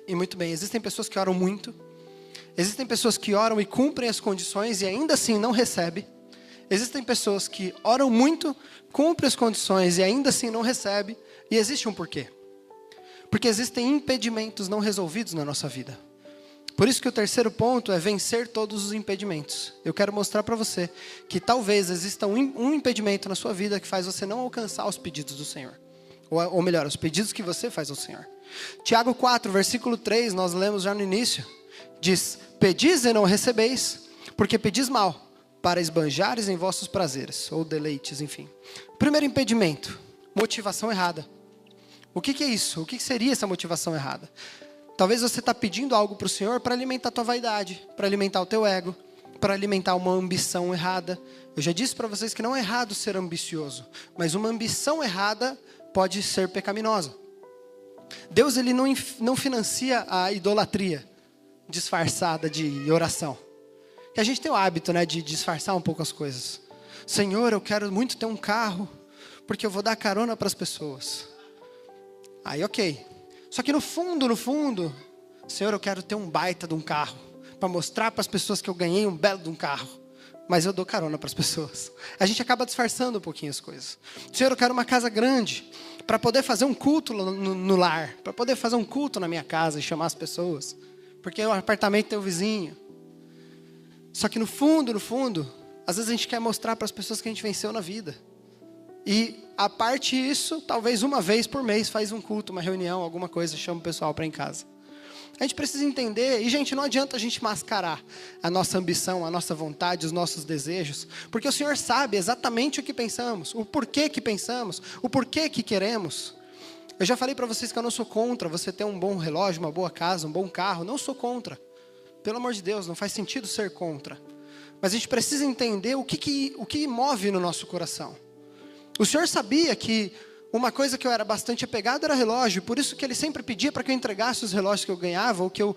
e muito bem, existem pessoas que oram muito. Existem pessoas que oram e cumprem as condições e ainda assim não recebem. Existem pessoas que oram muito, cumprem as condições e ainda assim não recebem. E existe um porquê. Porque existem impedimentos não resolvidos na nossa vida. Por isso que o terceiro ponto é vencer todos os impedimentos. Eu quero mostrar para você que talvez exista um impedimento na sua vida que faz você não alcançar os pedidos do Senhor. Ou melhor, os pedidos que você faz ao Senhor. Tiago 4, versículo 3, nós lemos já no início. Diz, pedis e não recebeis, porque pedis mal, para esbanjares em vossos prazeres, ou deleites, enfim. Primeiro impedimento, motivação errada. O que é isso? O que seria essa motivação errada? Talvez você está pedindo algo para o Senhor para alimentar a tua vaidade, para alimentar o teu ego, para alimentar uma ambição errada. Eu já disse para vocês que não é errado ser ambicioso, mas uma ambição errada pode ser pecaminosa. Deus ele não financia a idolatria disfarçada de oração. E a gente tem o hábito, de disfarçar um pouco as coisas. Senhor, eu quero muito ter um carro, porque eu vou dar carona para as pessoas. Aí ok. Só que no fundo, Senhor, eu quero ter um baita de um carro, para mostrar para as pessoas que eu ganhei um belo de um carro. Mas eu dou carona para as pessoas. A gente acaba disfarçando um pouquinho as coisas. Senhor, eu quero uma casa grande, para poder fazer um culto no lar, para poder fazer um culto na minha casa e chamar as pessoas. Porque o apartamento tem o vizinho. Só que no fundo, às vezes a gente quer mostrar para as pessoas que a gente venceu na vida. E a parte disso, talvez uma vez por mês faz um culto, uma reunião, alguma coisa, chama o pessoal para ir em casa. A gente precisa entender, e gente, não adianta a gente mascarar a nossa ambição, a nossa vontade, os nossos desejos, porque o Senhor sabe exatamente o que pensamos, o porquê que pensamos, o porquê que queremos. Eu já falei para vocês que eu não sou contra você ter um bom relógio, uma boa casa, um bom carro, não sou contra. Pelo amor de Deus, não faz sentido ser contra. Mas a gente precisa entender o que move no nosso coração. O Senhor sabia que uma coisa que eu era bastante apegado era relógio, por isso que Ele sempre pedia para que eu entregasse os relógios que eu ganhava, ou que eu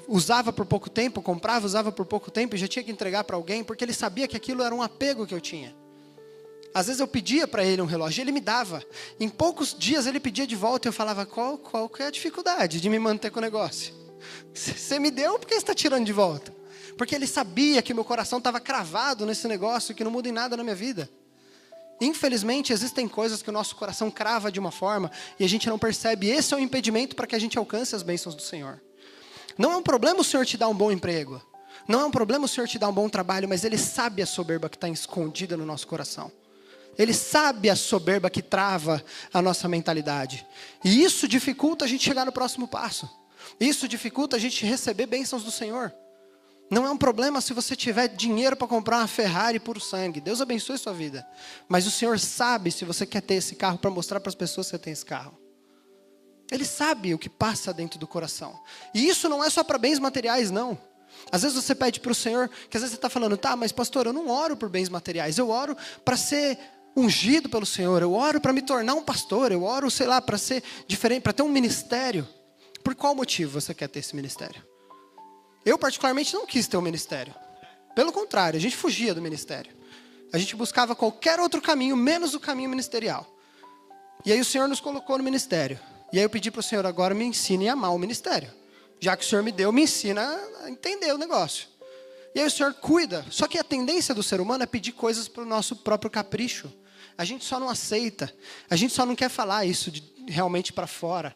usava por pouco tempo, comprava, usava por pouco tempo, e já tinha que entregar para alguém, porque Ele sabia que aquilo era um apego que eu tinha. Às vezes eu pedia para Ele um relógio, Ele me dava. Em poucos dias Ele pedia de volta, e eu falava, qual que é a dificuldade de me manter com o negócio? Você me deu, por que você está tirando de volta? Porque Ele sabia que meu coração estava cravado nesse negócio, que não muda em nada na minha vida. Infelizmente, existem coisas que o nosso coração crava de uma forma e a gente não percebe. Esse é o impedimento para que a gente alcance as bênçãos do Senhor. Não é um problema o Senhor te dar um bom emprego. Não é um problema o Senhor te dar um bom trabalho, mas Ele sabe a soberba que está escondida no nosso coração. Ele sabe a soberba que trava a nossa mentalidade. E isso dificulta a gente chegar no próximo passo. Isso dificulta a gente receber bênçãos do Senhor. Não é um problema se você tiver dinheiro para comprar uma Ferrari puro sangue. Deus abençoe sua vida. Mas o Senhor sabe se você quer ter esse carro para mostrar para as pessoas que você tem esse carro. Ele sabe o que passa dentro do coração. E isso não é só para bens materiais, não. Às vezes você pede para o Senhor, que às vezes você está falando, tá, mas pastor, eu não oro por bens materiais. Eu oro para ser ungido pelo Senhor. Eu oro para me tornar um pastor. Eu oro, sei lá, para ser diferente, para ter um ministério. Por qual motivo você quer ter esse ministério? Eu particularmente não quis ter um ministério. Pelo contrário, a gente fugia do ministério. A gente buscava qualquer outro caminho, menos o caminho ministerial. E aí o Senhor nos colocou no ministério. E aí eu pedi para o Senhor, agora me ensine a amar o ministério. Já que o Senhor me deu, me ensina a entender o negócio. E aí o Senhor cuida. Só que a tendência do ser humano é pedir coisas para o nosso próprio capricho. A gente só não aceita. A gente só não quer falar isso realmente para fora.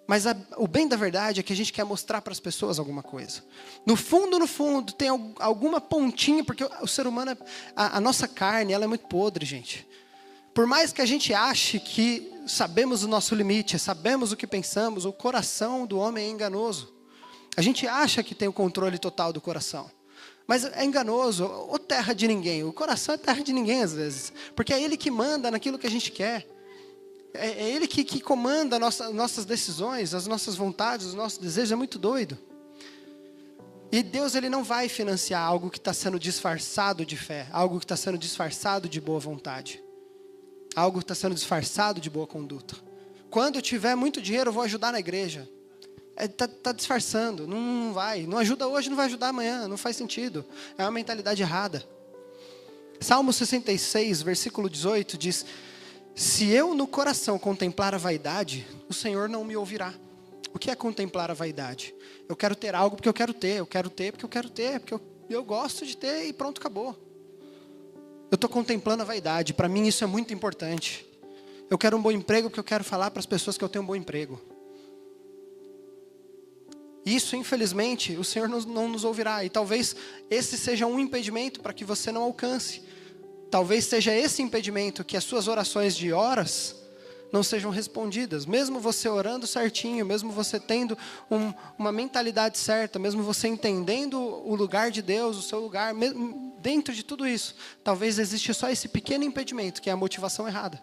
Mas o bem da verdade é que a gente quer mostrar para as pessoas alguma coisa. No fundo, tem alguma pontinha, porque o ser humano, a nossa carne, ela é muito podre, gente. Por mais que a gente ache que sabemos o nosso limite, sabemos o que pensamos, o coração do homem é enganoso. A gente acha que tem o controle total do coração. Mas é enganoso, ou terra de ninguém. O coração é terra de ninguém às vezes. Porque é ele que manda naquilo que a gente quer. É ele que comanda nossas decisões, as nossas vontades, os nossos desejos. É muito doido. E Deus, ele não vai financiar algo que está sendo disfarçado de fé. Algo que está sendo disfarçado de boa vontade. Algo que está sendo disfarçado de boa conduta. Quando eu tiver muito dinheiro, eu vou ajudar na igreja. Está disfarçando, não vai. Não ajuda hoje, não vai ajudar amanhã. Não faz sentido. É uma mentalidade errada. Salmo 66, versículo 18 diz: se eu no coração contemplar a vaidade, o Senhor não me ouvirá. O que é contemplar a vaidade? Eu quero ter algo porque eu quero ter. Eu quero ter porque eu quero ter. Porque eu gosto de ter e pronto, acabou. Eu estou contemplando a vaidade. Para mim isso é muito importante. Eu quero um bom emprego porque eu quero falar para as pessoas que eu tenho um bom emprego. Isso, infelizmente, o Senhor não nos ouvirá. E talvez esse seja um impedimento para que você não alcance. Talvez seja esse impedimento que as suas orações de horas não sejam respondidas. Mesmo você orando certinho, mesmo você tendo uma mentalidade certa, mesmo você entendendo o lugar de Deus, o seu lugar, dentro de tudo isso, talvez exista só esse pequeno impedimento, que é a motivação errada.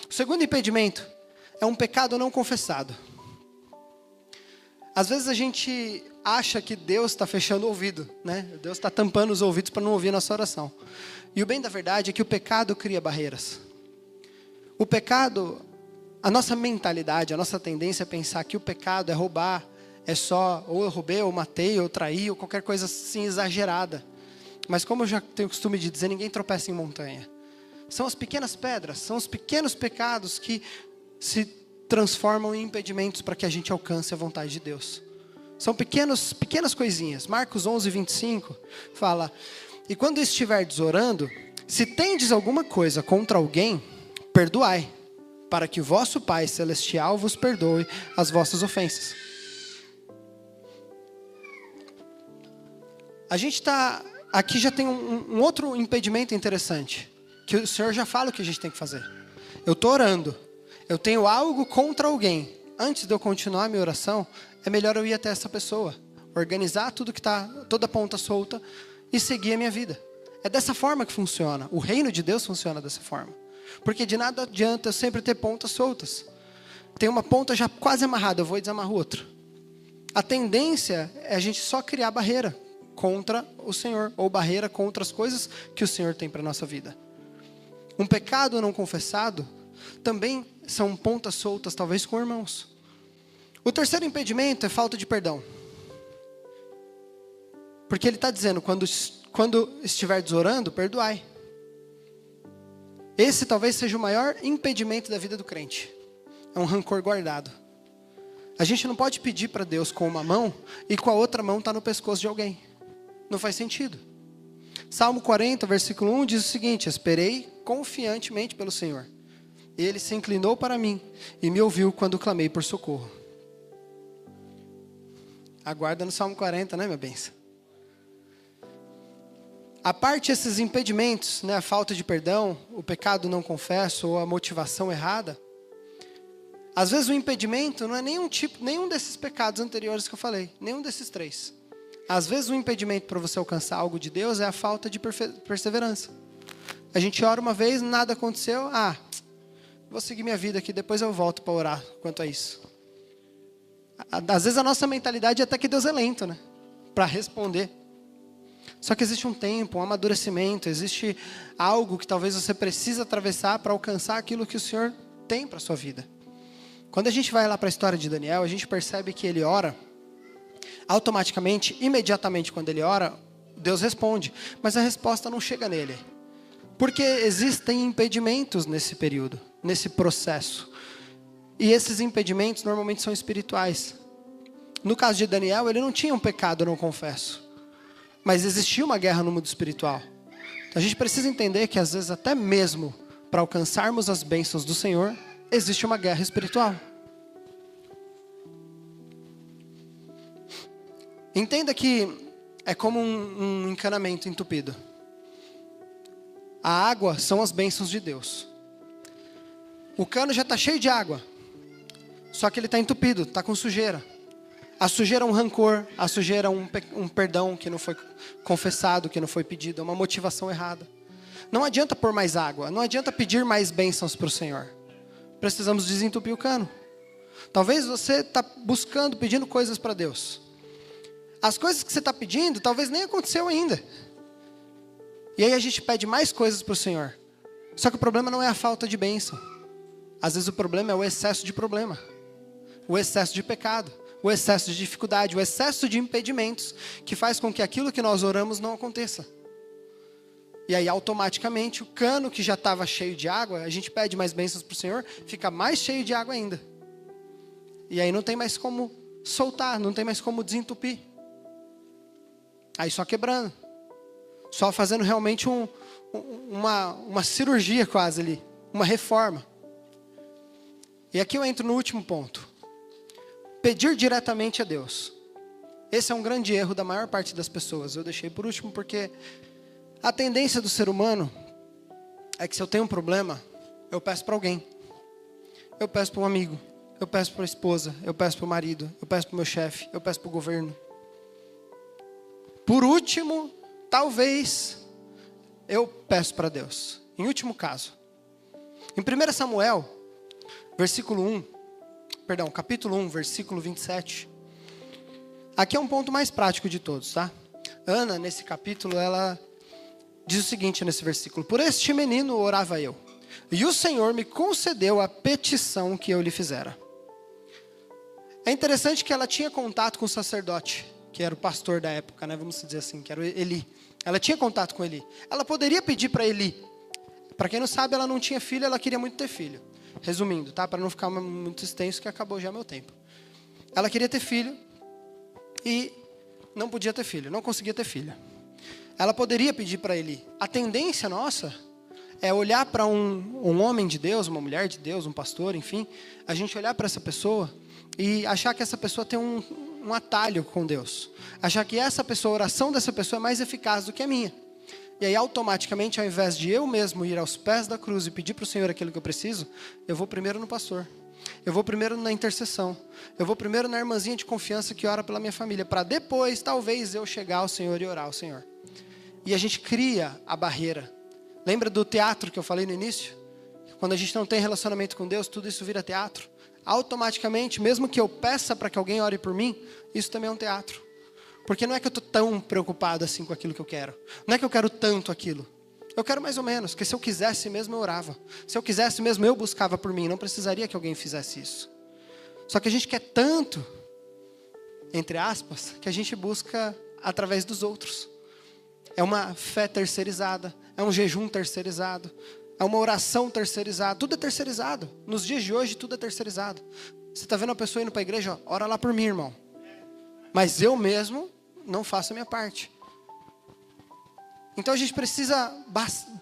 O segundo impedimento é um pecado não confessado. Às vezes a gente acha que Deus está fechando o ouvido, né? Deus está tampando os ouvidos para não ouvir a nossa oração. E o bem da verdade é que o pecado cria barreiras. O pecado, a nossa mentalidade, a nossa tendência é pensar que o pecado é roubar, é só, ou eu roubei, ou matei, ou traí, ou qualquer coisa assim exagerada. Mas como eu já tenho o costume de dizer, ninguém tropeça em montanha. São as pequenas pedras, são os pequenos pecados que se transformam em impedimentos para que a gente alcance a vontade de Deus. São pequenas coisinhas. Marcos 11, 25 fala: e quando estiverdes orando, se tendes alguma coisa contra alguém, perdoai, para que o vosso Pai Celestial vos perdoe as vossas ofensas. A gente está aqui, já tem um outro impedimento interessante, que o Senhor já fala o que a gente tem que fazer. Eu estou orando, eu tenho algo contra alguém. Antes de eu continuar a minha oração, é melhor eu ir até essa pessoa, organizar tudo que está, toda a ponta solta e seguir a minha vida. É dessa forma que funciona. O reino de Deus funciona dessa forma. Porque de nada adianta eu sempre ter pontas soltas. Tem uma ponta já quase amarrada, eu vou e desamarro outra. A tendência é a gente só criar barreira contra o Senhor, ou barreira contra as coisas que o Senhor tem para a nossa vida. Um pecado não confessado também são pontas soltas, talvez com irmãos. O terceiro impedimento é falta de perdão. Porque ele está dizendo, quando estiverdes orando, perdoai. Esse talvez seja o maior impedimento da vida do crente. É um rancor guardado. A gente não pode pedir para Deus com uma mão e com a outra mão está no pescoço de alguém. Não faz sentido. Salmo 40, versículo 1 diz o seguinte: esperei confiantemente pelo Senhor. Ele se inclinou para mim e me ouviu quando clamei por socorro. Aguarda no Salmo 40, né, minha bênção? A parte esses impedimentos, né, a falta de perdão, o pecado não confesso ou a motivação errada, às vezes o impedimento não é nenhum desses pecados anteriores que eu falei, nenhum desses três. Às vezes o impedimento para você alcançar algo de Deus é a falta de perseverança. A gente ora uma vez, nada aconteceu, vou seguir minha vida aqui, depois eu volto para orar quanto a isso. Às vezes a nossa mentalidade é até que Deus é lento, né, para responder. Só que existe um tempo, um amadurecimento, existe algo que talvez você precise atravessar para alcançar aquilo que o Senhor tem para a sua vida. Quando a gente vai lá para a história de Daniel, a gente percebe que ele ora, automaticamente, imediatamente quando ele ora, Deus responde. Mas a resposta não chega nele. Porque existem impedimentos nesse período, nesse processo. E esses impedimentos normalmente são espirituais. No caso de Daniel, ele não tinha um pecado não confesso. Mas existia uma guerra no mundo espiritual. Então, a gente precisa entender que às vezes até mesmo para alcançarmos as bênçãos do Senhor, existe uma guerra espiritual. Entenda que é como um encanamento entupido. A água são as bênçãos de Deus. O cano já está cheio de água. Só que ele está entupido, está com sujeira. A sujeira é um rancor, a sujeira é um perdão que não foi confessado, que não foi pedido, é uma motivação errada. Não adianta pôr mais água, não adianta pedir mais bênçãos para o Senhor. Precisamos desentupir o cano. Talvez você está buscando, pedindo coisas para Deus. As coisas que você está pedindo, talvez nem aconteceu ainda. E aí a gente pede mais coisas para o Senhor. Só que o problema não é a falta de bênção. Às vezes o problema é o excesso de problema. O excesso de pecado. O excesso de dificuldade. O excesso de impedimentos. Que faz com que aquilo que nós oramos não aconteça. E aí automaticamente o cano que já estava cheio de água, a gente pede mais bênçãos para o Senhor, fica mais cheio de água ainda. E aí não tem mais como soltar, não tem mais como desentupir. Aí só quebrando. Só fazendo realmente uma cirurgia quase ali. Uma reforma. E aqui eu entro no último ponto. Pedir diretamente a Deus. Esse é um grande erro da maior parte das pessoas. Eu deixei por último porque a tendência do ser humano é que se eu tenho um problema, eu peço para alguém. Eu peço para um amigo. Eu peço para a esposa. Eu peço para o marido. Eu peço para o meu chefe. Eu peço para o governo. Por último, talvez, eu peço para Deus. Em último caso. Em 1 Samuel, capítulo 1, versículo 27. Aqui é um ponto mais prático de todos, tá? Ana, nesse capítulo, ela diz o seguinte nesse versículo: por este menino orava eu, e o Senhor me concedeu a petição que eu lhe fizera. É interessante que ela tinha contato com o sacerdote, que era o pastor da época, né? Vamos dizer assim, que era o Eli. Ela tinha contato com Eli. Ela poderia pedir para Eli. Para quem não sabe, ela não tinha filho, ela queria muito ter filho. Resumindo, tá? Para não ficar muito extenso, que acabou já meu tempo. Ela queria ter filho e não podia ter filho, não conseguia ter filho. Ela poderia pedir para Eli. A tendência nossa é olhar para um homem de Deus, uma mulher de Deus, um pastor, enfim. A gente olhar para essa pessoa e achar que essa pessoa tem um atalho com Deus. Achar que essa pessoa, a oração dessa pessoa é mais eficaz do que a minha. E aí automaticamente, ao invés de eu mesmo ir aos pés da cruz e pedir para o Senhor aquilo que eu preciso, eu vou primeiro no pastor. Eu vou primeiro na intercessão. Eu vou primeiro na irmãzinha de confiança que ora pela minha família. Para depois, talvez, eu chegar ao Senhor e orar ao Senhor. E a gente cria a barreira. Lembra do teatro que eu falei no início? Quando a gente não tem relacionamento com Deus, tudo isso vira teatro. Automaticamente, mesmo que eu peça para que alguém ore por mim, isso também é um teatro. Porque não é que eu estou tão preocupado assim com aquilo que eu quero. Não é que eu quero tanto aquilo. Eu quero mais ou menos, porque se eu quisesse mesmo eu orava. Se eu quisesse mesmo eu buscava por mim. Não precisaria que alguém fizesse isso. Só que a gente quer tanto, entre aspas, que a gente busca através dos outros. É uma fé terceirizada. É um jejum terceirizado. É uma oração terceirizada. Tudo é terceirizado. Nos dias de hoje tudo é terceirizado. Você está vendo uma pessoa indo para a igreja? Ó, ora lá por mim, irmão. Mas eu mesmo não faço a minha parte. Então a gente precisa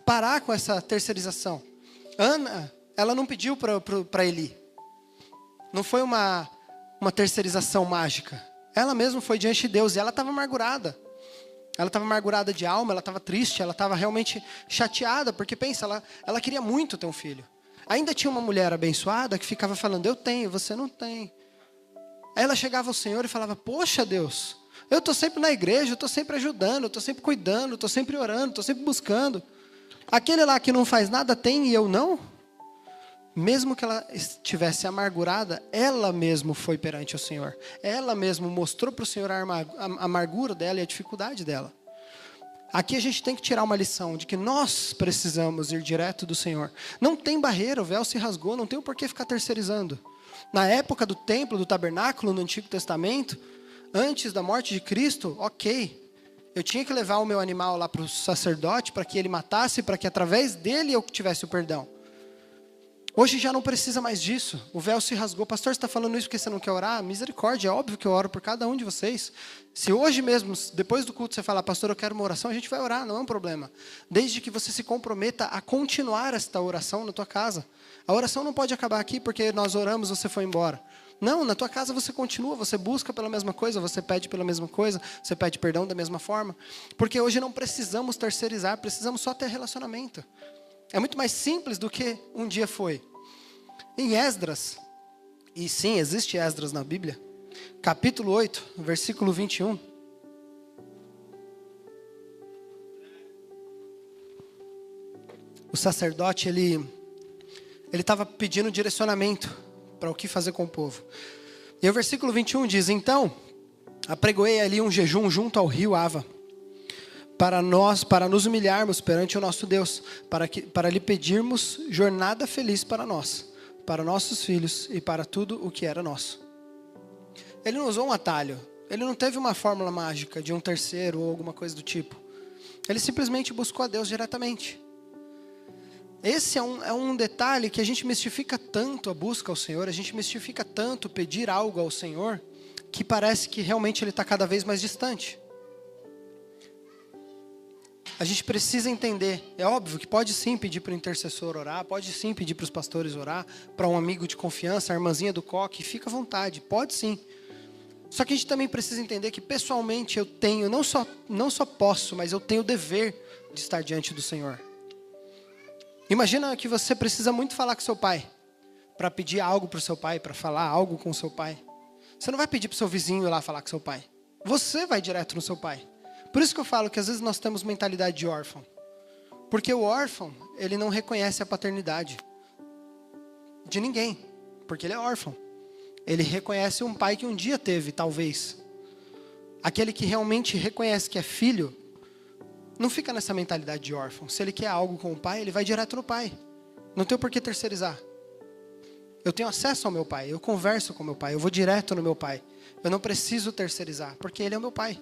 parar com essa terceirização. Ana, ela não pediu para Eli. Não foi uma terceirização mágica. Ela mesma foi diante de Deus e ela estava amargurada. Ela estava amargurada de alma, ela estava triste, ela estava realmente chateada. Porque pensa, ela queria muito ter um filho. Ainda tinha uma mulher abençoada que ficava falando, eu tenho, você não tem. Aí ela chegava ao Senhor e falava, poxa Deus, eu estou sempre na igreja, eu estou sempre ajudando, eu estou sempre cuidando, eu estou sempre orando, estou sempre buscando. Aquele lá que não faz nada tem e eu não? Mesmo que ela estivesse amargurada, ela mesmo foi perante o Senhor. Ela mesmo mostrou para o Senhor a amargura dela e a dificuldade dela. Aqui a gente tem que tirar uma lição de que nós precisamos ir direto do Senhor. Não tem barreira, o véu se rasgou, não tem o porquê ficar terceirizando. Na época do templo, do tabernáculo, no Antigo Testamento, antes da morte de Cristo, ok. Eu tinha que levar o meu animal lá para o sacerdote, para que ele matasse, para que através dele eu tivesse o perdão. Hoje já não precisa mais disso. O véu se rasgou. Pastor, você está falando isso porque você não quer orar? Misericórdia, é óbvio que eu oro por cada um de vocês. Se hoje mesmo, depois do culto, você falar, pastor, eu quero uma oração, a gente vai orar, não é um problema. Desde que você se comprometa a continuar esta oração na tua casa. A oração não pode acabar aqui porque nós oramos, você foi embora. Não, na tua casa você continua, você busca pela mesma coisa, você pede pela mesma coisa, você pede perdão da mesma forma. Porque hoje não precisamos terceirizar, precisamos só ter relacionamento. É muito mais simples do que um dia foi. Em Esdras, e sim, existe Esdras na Bíblia, capítulo 8, versículo 21. O sacerdote, ele estava pedindo direcionamento para o que fazer com o povo. E o versículo 21 diz, então, apregoei ali um jejum junto ao rio Ava, para nos humilharmos perante o nosso Deus, para lhe pedirmos jornada feliz para nós, para nossos filhos e para tudo o que era nosso. Ele não usou um atalho, ele não teve uma fórmula mágica de um terceiro ou alguma coisa do tipo. Ele simplesmente buscou a Deus diretamente. Esse é um detalhe que a gente mistifica tanto a busca ao Senhor, a gente mistifica tanto pedir algo ao Senhor, que parece que realmente Ele está cada vez mais distante. A gente precisa entender, é óbvio que pode sim pedir para o intercessor orar, pode sim pedir para os pastores orar, para um amigo de confiança, a irmãzinha do coque, fica à vontade, pode sim. Só que a gente também precisa entender que pessoalmente eu tenho, não só posso, mas eu tenho o dever de estar diante do Senhor. Imagina que você precisa muito falar com seu pai, para pedir algo para o seu pai, para falar algo com o seu pai. Você não vai pedir para o seu vizinho ir lá falar com seu pai. Você vai direto no seu pai. Por isso que eu falo que às vezes nós temos mentalidade de órfão. Porque o órfão, ele não reconhece a paternidade de ninguém, porque ele é órfão. Ele reconhece um pai que um dia teve, talvez. Aquele que realmente reconhece que é filho, não fica nessa mentalidade de órfão. Se ele quer algo com o pai, ele vai direto no pai. Não tem por que terceirizar. Eu tenho acesso ao meu pai, eu converso com meu pai, eu vou direto no meu pai. Eu não preciso terceirizar, porque ele é o meu pai.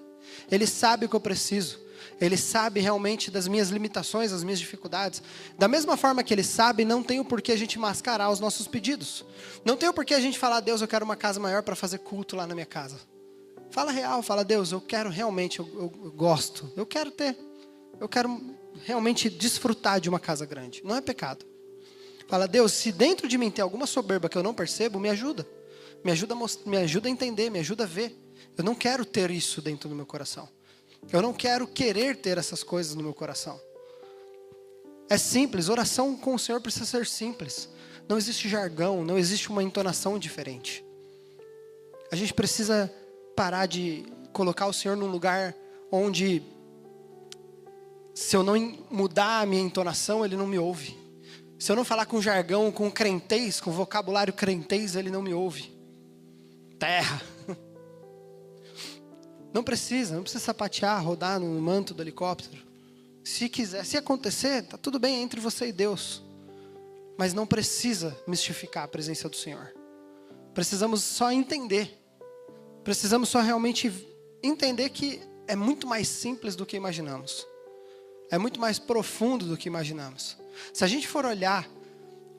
Ele sabe o que eu preciso. Ele sabe realmente das minhas limitações, das minhas dificuldades. Da mesma forma que ele sabe, não tem o porquê a gente mascarar os nossos pedidos. Não tem o porquê a gente falar, Deus, eu quero uma casa maior para fazer culto lá na minha casa. Fala real, fala, Deus, eu quero realmente, eu gosto, eu quero realmente desfrutar de uma casa grande. Não é pecado. Fala, Deus, se dentro de mim tem alguma soberba que eu não percebo, me ajuda. Me ajuda a entender, me ajuda a ver. Eu não quero ter isso dentro do meu coração. Eu não quero querer ter essas coisas no meu coração. É simples, oração com o Senhor precisa ser simples. Não existe jargão, não existe uma entonação diferente. A gente precisa parar de colocar o Senhor num lugar onde, se eu não mudar a minha entonação, Ele não me ouve. Se eu não falar com jargão, com crentez, com vocabulário crentez, Ele não me ouve. Terra. Não precisa sapatear, rodar no manto do helicóptero. Se quiser, se acontecer, está tudo bem entre você e Deus. Mas não precisa mistificar a presença do Senhor. Precisamos só entender. Precisamos só realmente entender que é muito mais simples do que imaginamos. É muito mais profundo do que imaginamos. Se a gente for olhar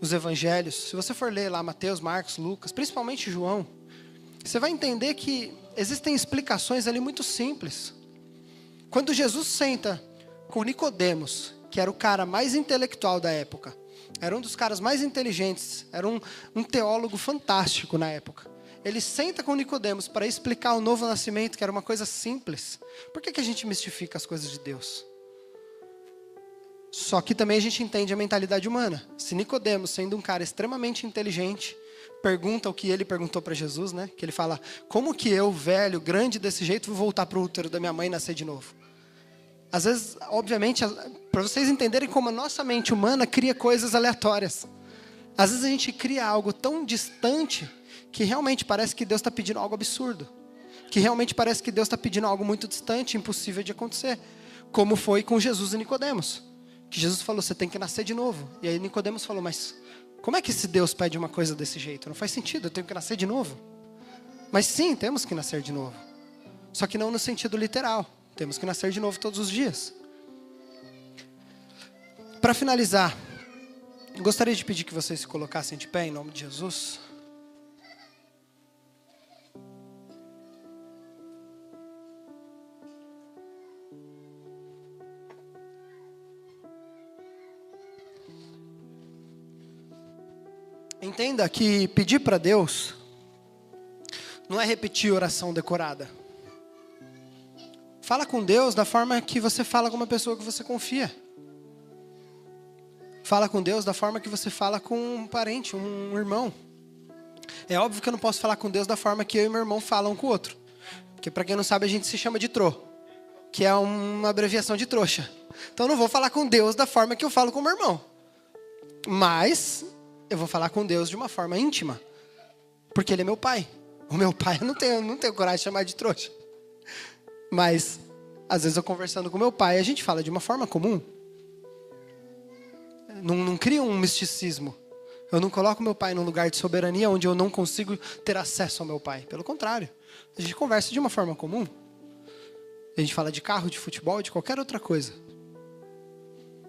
os evangelhos, se você for ler lá Mateus, Marcos, Lucas, principalmente João, você vai entender que existem explicações ali muito simples. Quando Jesus senta com Nicodemos, que era o cara mais intelectual da época, era um dos caras mais inteligentes, era um teólogo fantástico na época. Ele senta com Nicodemos para explicar o novo nascimento, que era uma coisa simples. Por que a gente mistifica as coisas de Deus? Só que também a gente entende a mentalidade humana. Se Nicodemos, sendo um cara extremamente inteligente, pergunta o que ele perguntou para Jesus, né? Que ele fala, como que eu, velho, grande desse jeito, vou voltar para o útero da minha mãe e nascer de novo? Às vezes, obviamente, para vocês entenderem como a nossa mente humana cria coisas aleatórias. Às vezes a gente cria algo tão distante que realmente parece que Deus está pedindo algo absurdo. Que realmente parece que Deus está pedindo algo muito distante, impossível de acontecer. Como foi com Jesus e Nicodemos. Que Jesus falou, você tem que nascer de novo. E aí Nicodemos falou, mas Como é que esse Deus pede uma coisa desse jeito? Não faz sentido, eu tenho que nascer de novo. Mas sim, temos que nascer de novo. Só que não no sentido literal. Temos que nascer de novo todos os dias. Para finalizar, gostaria de pedir que vocês se colocassem de pé em nome de Jesus. Entenda que pedir para Deus não é repetir oração decorada. Fala com Deus da forma que você fala com uma pessoa que você confia. Fala com Deus da forma que você fala com um parente, um irmão. É óbvio que eu não posso falar com Deus da forma que eu e meu irmão falam um com o outro. Porque para quem não sabe, a gente se chama de tro, que é uma abreviação de trouxa. Então eu não vou falar com Deus da forma que eu falo com meu irmão. Mas eu vou falar com Deus de uma forma íntima. Porque Ele é meu pai. O meu pai eu não tenho coragem de chamar de trouxa. Mas, às vezes eu conversando com meu pai, a gente fala de uma forma comum. Não cria um misticismo. Eu não coloco meu pai num lugar de soberania onde eu não consigo ter acesso ao meu pai. Pelo contrário, a gente conversa de uma forma comum. A gente fala de carro, de futebol, de qualquer outra coisa.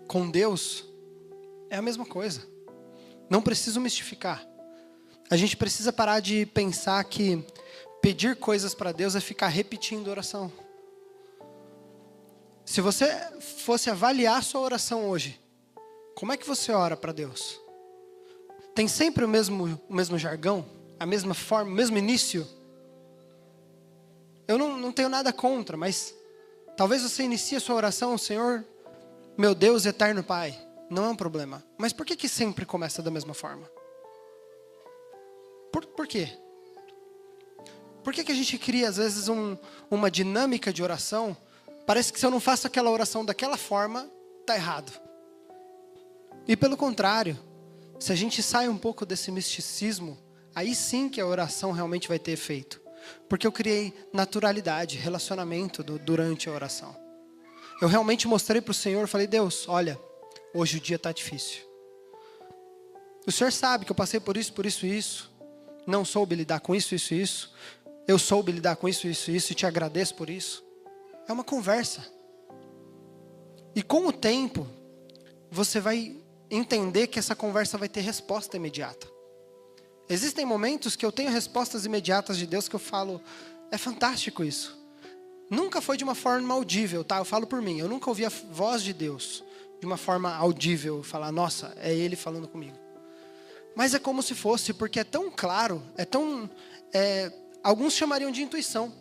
Com Deus, é a mesma coisa. Não preciso mistificar. A gente precisa parar de pensar que pedir coisas para Deus é ficar repetindo oração. Se você fosse avaliar sua oração hoje, como é que você ora para Deus? Tem sempre o mesmo jargão? A mesma forma, o mesmo início? Eu não tenho nada contra, mas talvez você inicie a sua oração, Senhor, meu Deus eterno Pai. Não é um problema. Mas por que sempre começa da mesma forma? Por quê? Por que a gente cria, às vezes, uma dinâmica de oração? Parece que se eu não faço aquela oração daquela forma, está errado. E pelo contrário, se a gente sai um pouco desse misticismo, aí sim que a oração realmente vai ter efeito. Porque eu criei naturalidade, relacionamento durante a oração. Eu realmente mostrei para o Senhor, falei, Deus, olha, hoje o dia está difícil. O Senhor sabe que eu passei por isso e isso. Não soube lidar com isso e isso. Eu soube lidar com isso e isso e te agradeço por isso. É uma conversa. E com o tempo, você vai entender que essa conversa vai ter resposta imediata. Existem momentos que eu tenho respostas imediatas de Deus que eu falo, é fantástico isso. Nunca foi de uma forma audível, tá? Eu falo por mim, eu nunca ouvi a voz de Deus de uma forma audível, falar, nossa, é Ele falando comigo. Mas é como se fosse, porque é tão claro, alguns chamariam de intuição,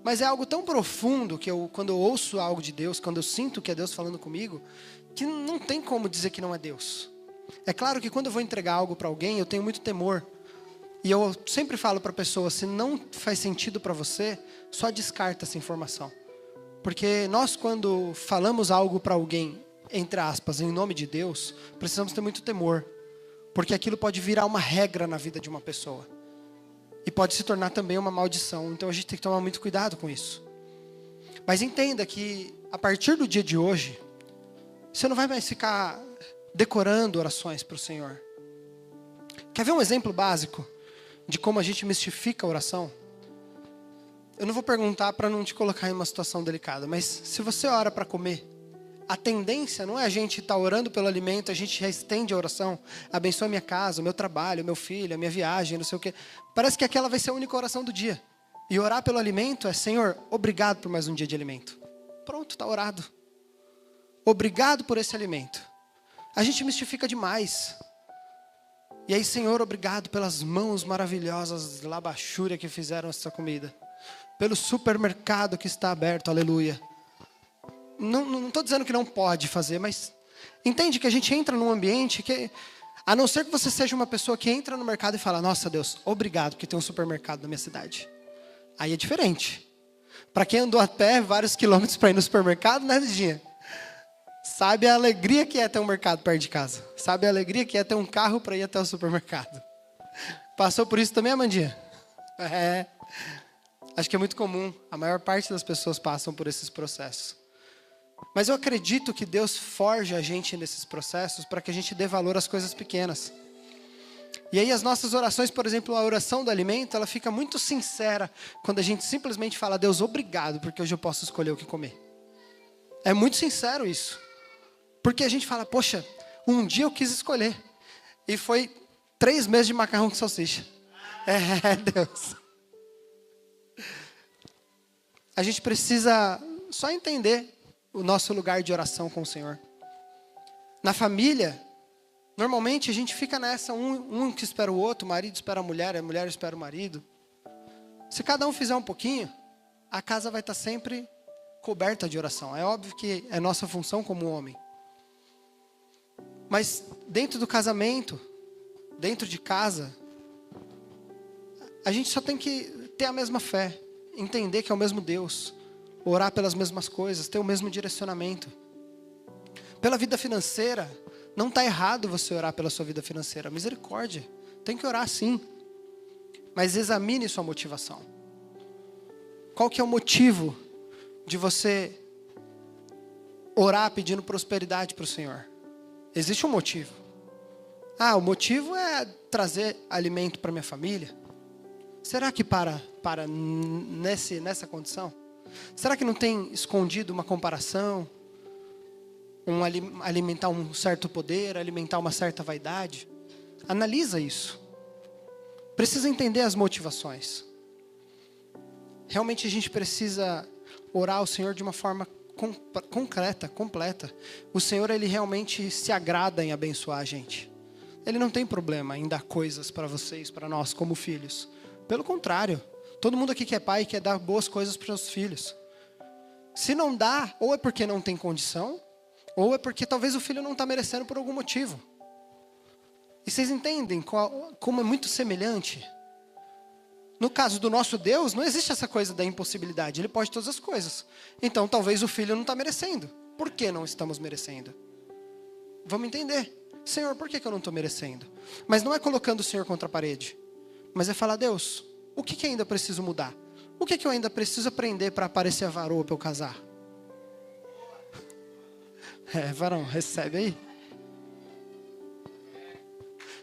mas é algo tão profundo que quando eu ouço algo de Deus, quando eu sinto que é Deus falando comigo, que não tem como dizer que não é Deus. É claro que quando eu vou entregar algo para alguém, eu tenho muito temor. E eu sempre falo para a pessoa, se não faz sentido para você, só descarta essa informação. Porque nós, quando falamos algo para alguém, entre aspas, em nome de Deus, precisamos ter muito temor. Porque aquilo pode virar uma regra na vida de uma pessoa. E pode se tornar também uma maldição. Então a gente tem que tomar muito cuidado com isso. Mas entenda que, a partir do dia de hoje, você não vai mais ficar decorando orações para o Senhor. Quer ver um exemplo básico de como a gente mistifica a oração? Eu não vou perguntar para não te colocar em uma situação delicada, mas se você ora para comer, a tendência não é a gente estar orando pelo alimento, a gente já estende a oração, abençoa a minha casa, o meu trabalho, o meu filho, a minha viagem, não sei o quê. Parece que aquela vai ser a única oração do dia. E orar pelo alimento é, Senhor, obrigado por mais um dia de alimento. Pronto, está orado. Obrigado por esse alimento. A gente mistifica demais. E aí, Senhor, obrigado pelas mãos maravilhosas labachúria que fizeram essa comida. Pelo supermercado que está aberto, aleluia. Não estou dizendo que não pode fazer, mas entende que a gente entra num ambiente que, a não ser que você seja uma pessoa que entra no mercado e fala, nossa Deus, obrigado porque tem um supermercado na minha cidade. Aí é diferente. Para quem andou a pé vários quilômetros para ir no supermercado, né, Lidinha? Sabe a alegria que é ter um mercado perto de casa. Sabe a alegria que é ter um carro para ir até o supermercado. Passou por isso também, Amandinha? Acho que é muito comum. A maior parte das pessoas passam por esses processos. Mas eu acredito que Deus forja a gente nesses processos para que a gente dê valor às coisas pequenas. E aí as nossas orações, por exemplo, a oração do alimento, ela fica muito sincera quando a gente simplesmente fala: Deus, obrigado, porque hoje eu posso escolher o que comer. É muito sincero isso. Porque a gente fala: poxa, um dia eu quis escolher. E foi 3 meses de macarrão com salsicha. Deus. A gente precisa só entender o nosso lugar de oração com o Senhor. Na família, normalmente a gente fica nessa, um que espera o outro, o marido espera a mulher espera o marido. Se cada um fizer um pouquinho, a casa vai estar sempre coberta de oração. É óbvio que é nossa função como homem. Mas dentro do casamento, dentro de casa, a gente só tem que ter a mesma fé, entender que é o mesmo Deus, orar pelas mesmas coisas, ter o mesmo direcionamento. Pela vida financeira, não está errado você orar pela sua vida financeira. Misericórdia, tem que orar sim. Mas examine sua motivação. Qual que é o motivo de você orar pedindo prosperidade para o Senhor? Existe um motivo. O motivo é trazer alimento para minha família. Será que para nessa condição? Será que não tem escondido uma comparação? Alimentar um certo poder, alimentar uma certa vaidade? Analisa isso. Precisa entender as motivações. Realmente a gente precisa orar ao Senhor de uma forma concreta, completa. O Senhor, Ele realmente se agrada em abençoar a gente. Ele não tem problema em dar coisas para vocês, para nós como filhos. Pelo contrário, todo mundo aqui que é pai quer dar boas coisas para os seus filhos. Se não dá, ou é porque não tem condição, ou é porque talvez o filho não está merecendo por algum motivo. E vocês entendem como é muito semelhante? No caso do nosso Deus, não existe essa coisa da impossibilidade. Ele pode todas as coisas. Então, talvez o filho não está merecendo. Por que não estamos merecendo? Vamos entender. Senhor, por que eu não estou merecendo? Mas não é colocando o Senhor contra a parede. Mas é falar: Deus, o que ainda preciso mudar? O que eu ainda preciso aprender para aparecer a varoa para eu casar? Varão, recebe aí.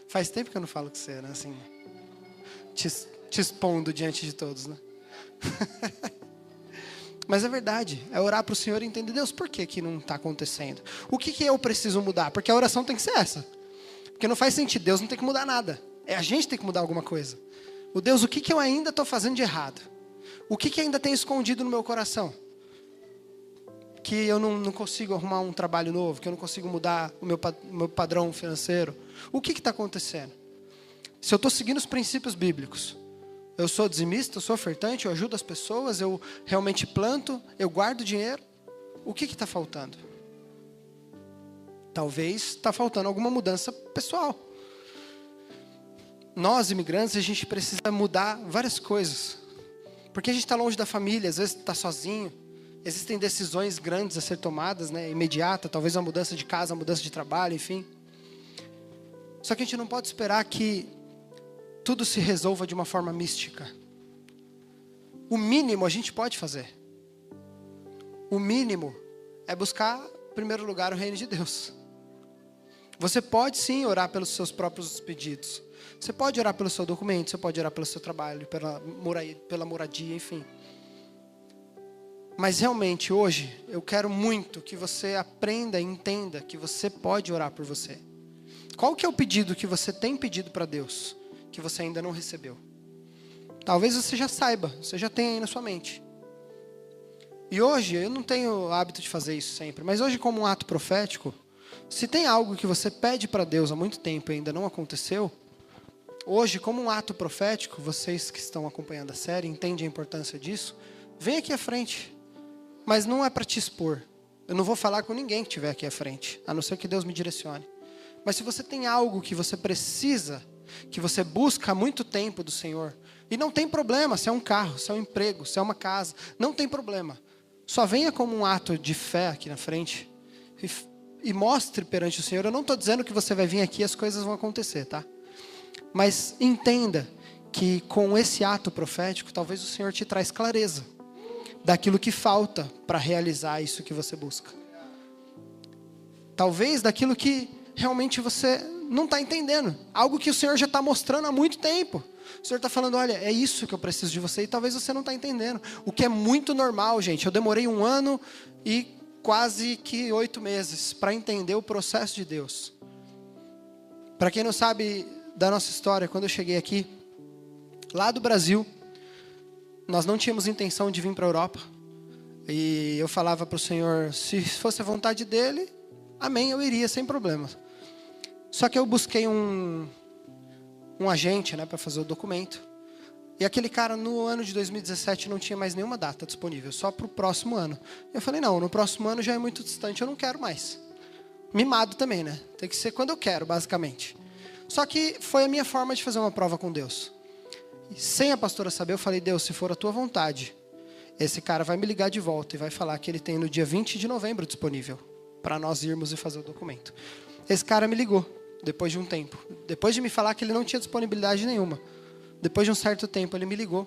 Faz tempo que eu não falo com você, né? Assim, te expondo diante de todos, né? Mas é verdade. É orar para o Senhor e entender: Deus, por que não está acontecendo? O que eu preciso mudar? Porque a oração tem que ser essa. Porque não faz sentido. Deus não tem que mudar nada. É a gente que tem que mudar alguma coisa. O Deus, o que eu ainda estou fazendo de errado? O que ainda tem escondido no meu coração? Que eu não consigo arrumar um trabalho novo, que eu não consigo mudar o meu padrão financeiro. O que está acontecendo? Se eu estou seguindo os princípios bíblicos, eu sou dizimista, eu sou ofertante, eu ajudo as pessoas, eu realmente planto, eu guardo dinheiro, o que está faltando? Talvez está faltando alguma mudança pessoal. Nós, imigrantes, a gente precisa mudar várias coisas. Porque a gente está longe da família, às vezes está sozinho. Existem decisões grandes a ser tomadas, né, imediata, talvez uma mudança de casa, uma mudança de trabalho, enfim. Só que a gente não pode esperar que tudo se resolva de uma forma mística. O mínimo a gente pode fazer. O mínimo é buscar, em primeiro lugar, o reino de Deus. Você pode sim orar pelos seus próprios pedidos. Você pode orar pelo seu documento, você pode orar pelo seu trabalho, pela moradia, enfim. Mas realmente hoje eu quero muito que você aprenda e entenda que você pode orar por você. Qual que é o pedido que você tem pedido para Deus, que você ainda não recebeu? Talvez você já saiba, você já tenha aí na sua mente. E hoje, eu não tenho o hábito de fazer isso sempre, mas hoje, como um ato profético, se tem algo que você pede para Deus há muito tempo e ainda não aconteceu, hoje, como um ato profético, vocês que estão acompanhando a série, entendem a importância disso, vem aqui à frente. Mas não é para te expor. Eu não vou falar com ninguém que estiver aqui à frente, a não ser que Deus me direcione. Mas se você tem algo que você precisa, que você busca há muito tempo do Senhor, e não tem problema se é um carro, se é um emprego, se é uma casa, não tem problema. Só venha como um ato de fé aqui na frente e mostre perante o Senhor. Eu não estou dizendo que você vai vir aqui e as coisas vão acontecer, tá? Mas entenda que com esse ato profético, talvez o Senhor te traz clareza daquilo que falta para realizar isso que você busca. Talvez daquilo que realmente você não está entendendo. Algo que o Senhor já está mostrando há muito tempo. O Senhor está falando, olha, é isso que eu preciso de você. E talvez você não está entendendo. O que é muito normal, gente. Eu demorei 1 ano e quase que 8 meses para entender o processo de Deus. Para quem não sabe da nossa história, quando eu cheguei aqui, lá do Brasil, nós não tínhamos intenção de vir para a Europa. E eu falava para o Senhor, se fosse a vontade dele, amém, eu iria sem problema. Só que eu busquei um agente, né, para fazer o documento. E aquele cara, no ano de 2017, não tinha mais nenhuma data disponível, só para o próximo ano. Eu falei, não, no próximo ano já é muito distante, eu não quero mais. Mimado também, né? Tem que ser quando eu quero, basicamente. Só que foi a minha forma de fazer uma prova com Deus. E sem a pastora saber, eu falei, Deus, se for a tua vontade, esse cara vai me ligar de volta e vai falar que ele tem no dia 20 de novembro disponível para nós irmos e fazer o documento. Esse cara me ligou, depois de um tempo. Depois de me falar que ele não tinha disponibilidade nenhuma. Depois de um certo tempo, ele me ligou.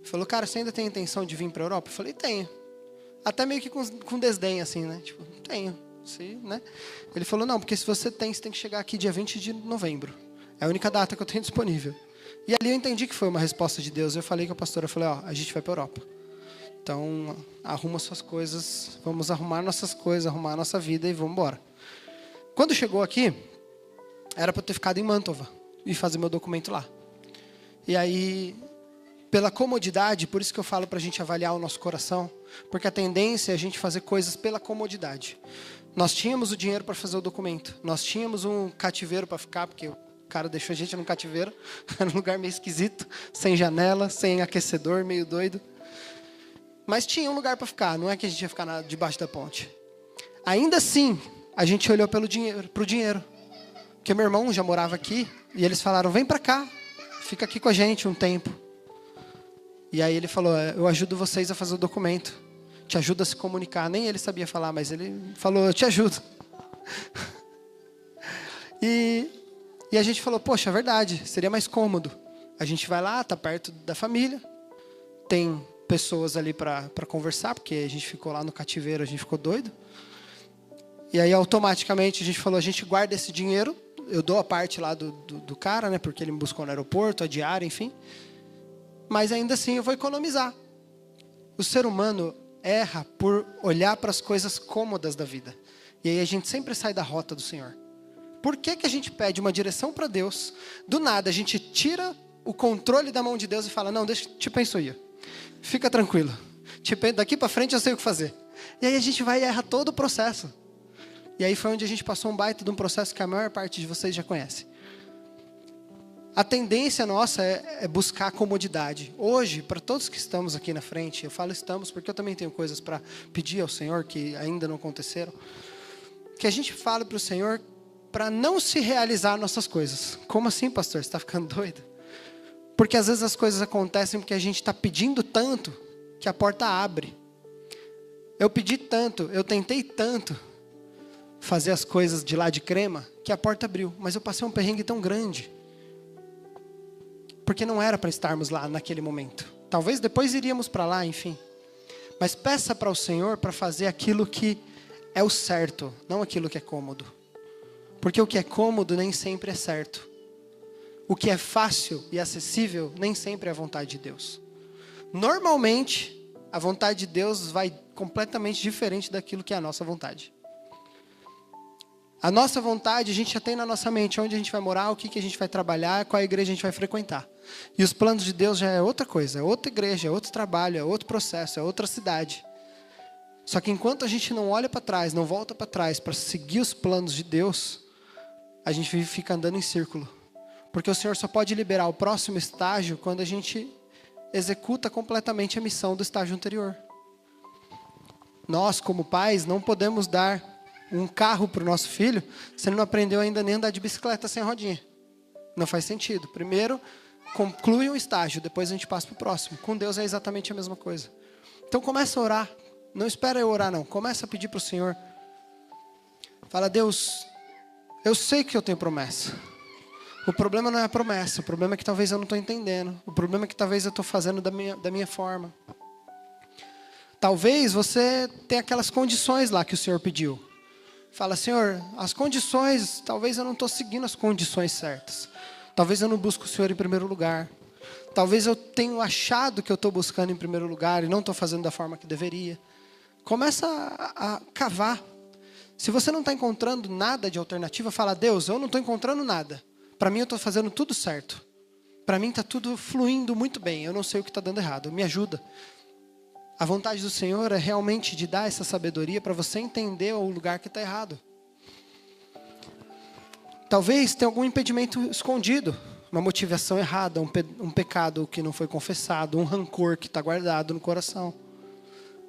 Falou, cara, você ainda tem intenção de vir para a Europa? Eu falei, tenho. Até meio que com desdém, assim, né? Tipo, tenho. Sim, né? Ele falou, não, porque se você tem que chegar aqui dia 20 de novembro. É a única data que eu tenho disponível. E ali eu entendi que foi uma resposta de Deus. Eu falei com a pastora, eu falei, ó, a gente vai para a Europa. Então, arruma suas coisas, vamos arrumar nossas coisas, arrumar a nossa vida e vamos embora. Quando chegou aqui, era para eu ter ficado em Mantova e fazer meu documento lá. E aí, pela comodidade, por isso que eu falo para a gente avaliar o nosso coração, porque a tendência é a gente fazer coisas pela comodidade. Nós tínhamos o dinheiro para fazer o documento, nós tínhamos um cativeiro para ficar, porque o cara deixou a gente num cativeiro, era um lugar meio esquisito, sem janela, sem aquecedor, meio doido. Mas tinha um lugar para ficar, não é que a gente ia ficar debaixo da ponte. Ainda assim, a gente olhou para o dinheiro. Porque meu irmão já morava aqui, e eles falaram, vem para cá, fica aqui com a gente um tempo. E aí ele falou, eu ajudo vocês a fazer o documento, te ajudo a se comunicar. Nem ele sabia falar, mas ele falou, eu te ajudo. E a gente falou, poxa, é verdade, seria mais cômodo. A gente vai lá, tá perto da família, tem pessoas ali para conversar, porque a gente ficou lá no cativeiro, a gente ficou doido. E aí automaticamente a gente falou, a gente guarda esse dinheiro, eu dou a parte lá do cara, né, porque ele me buscou no aeroporto, a diária, enfim. Mas ainda assim eu vou economizar. O ser humano erra por olhar para as coisas cômodas da vida. E aí a gente sempre sai da rota do Senhor. Por que a gente pede uma direção para Deus? Do nada a gente tira o controle da mão de Deus e fala, não, deixa, te penso aí. Fica tranquilo. Daqui para frente eu sei o que fazer. E aí a gente vai e erra todo o processo. E aí foi onde a gente passou um baita de um processo que a maior parte de vocês já conhece. A tendência nossa é buscar comodidade. Hoje, para todos que estamos aqui na frente, eu falo estamos porque eu também tenho coisas para pedir ao Senhor que ainda não aconteceram. Que a gente fale para o Senhor para não se realizar nossas coisas. Como assim, pastor? Você está ficando doido? Porque às vezes as coisas acontecem porque a gente está pedindo tanto que a porta abre. Eu pedi tanto, eu tentei tanto fazer as coisas de lá de Crema que a porta abriu. Mas eu passei um perrengue tão grande. Porque não era para estarmos lá naquele momento. Talvez depois iríamos para lá, enfim. Mas peça para o Senhor para fazer aquilo que é o certo, não aquilo que é cômodo. Porque o que é cômodo nem sempre é certo. O que é fácil e acessível nem sempre é a vontade de Deus. Normalmente, a vontade de Deus vai completamente diferente daquilo que é a nossa vontade. A nossa vontade a gente já tem na nossa mente onde a gente vai morar, o que a gente vai trabalhar, qual igreja a gente vai frequentar. E os planos de Deus já é outra coisa, é outra igreja, é outro trabalho, é outro processo, é outra cidade. Só que enquanto a gente não olha para trás, não volta para trás para seguir os planos de Deus, a gente fica andando em círculo. Porque o Senhor só pode liberar o próximo estágio quando a gente executa completamente a missão do estágio anterior. Nós, como pais, não podemos dar um carro para o nosso filho se ele não aprendeu ainda nem a andar de bicicleta sem rodinha. Não faz sentido. Primeiro, conclui um estágio, depois a gente passa para o próximo. Com Deus é exatamente a mesma coisa. Então começa a orar. Não espera eu orar, não. Começa a pedir para o Senhor. Fala, Deus, eu sei que eu tenho promessa. O problema não é a promessa. O problema é que talvez eu não estou entendendo. O problema é que talvez eu estou fazendo da minha forma. Talvez você tenha aquelas condições lá que o Senhor pediu. Fala, Senhor, as condições, talvez eu não estou seguindo as condições certas. Talvez eu não busque o Senhor em primeiro lugar. Talvez eu tenha achado que eu estou buscando em primeiro lugar e não estou fazendo da forma que deveria. Começa a cavar. Se você não está encontrando nada de alternativa, fala, Deus, eu não estou encontrando nada. Para mim eu estou fazendo tudo certo. Para mim está tudo fluindo muito bem. Eu não sei o que está dando errado. Me ajuda. A vontade do Senhor é realmente de dar essa sabedoria para você entender o lugar que está errado. Talvez tenha algum impedimento escondido. Uma motivação errada, um pecado que não foi confessado, um rancor que está guardado no coração.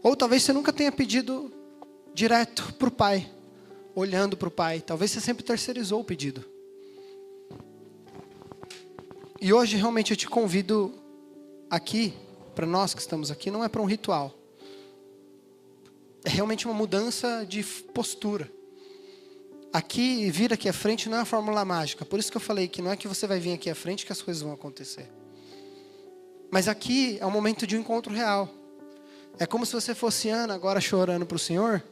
Ou talvez você nunca tenha pedido direto para o Pai, olhando para o Pai. Talvez você sempre terceirizou o pedido. E hoje realmente eu te convido aqui, para nós que estamos aqui, não é para um ritual. É realmente uma mudança de postura. Aqui, vir aqui à frente não é uma fórmula mágica. Por isso que eu falei que não é que você vai vir aqui à frente que as coisas vão acontecer. Mas aqui é um momento de um encontro real. É como se você fosse Ana agora chorando para o Senhor,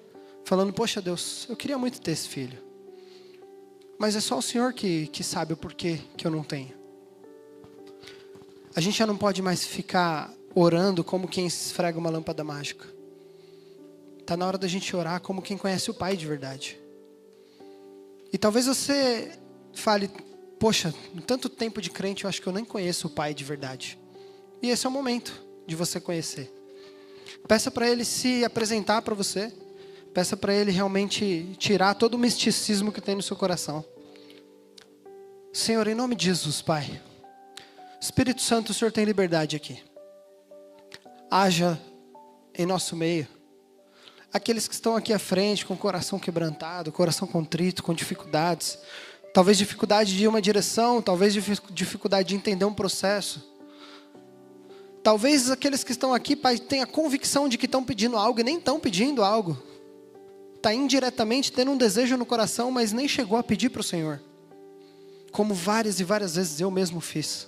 falando, poxa Deus, eu queria muito ter esse filho. Mas é só o Senhor que sabe o porquê que eu não tenho. A gente já não pode mais ficar orando como quem esfrega uma lâmpada mágica. Está na hora da gente orar como quem conhece o Pai de verdade. E talvez você fale, poxa, em tanto tempo de crente eu acho que eu nem conheço o Pai de verdade. E esse é o momento de você conhecer. Peça para Ele se apresentar para você. Peça para Ele realmente tirar todo o misticismo que tem no seu coração. Senhor, em nome de Jesus, Pai. Espírito Santo, o Senhor tem liberdade aqui. Haja em nosso meio. Aqueles que estão aqui à frente com o coração quebrantado, coração contrito, com dificuldades. Talvez dificuldade de ir uma direção, talvez dificuldade de entender um processo. Talvez aqueles que estão aqui, Pai, tenham a convicção de que estão pedindo algo e nem estão pedindo algo. Está indiretamente tendo um desejo no coração, mas nem chegou a pedir para o Senhor. Como várias e várias vezes eu mesmo fiz.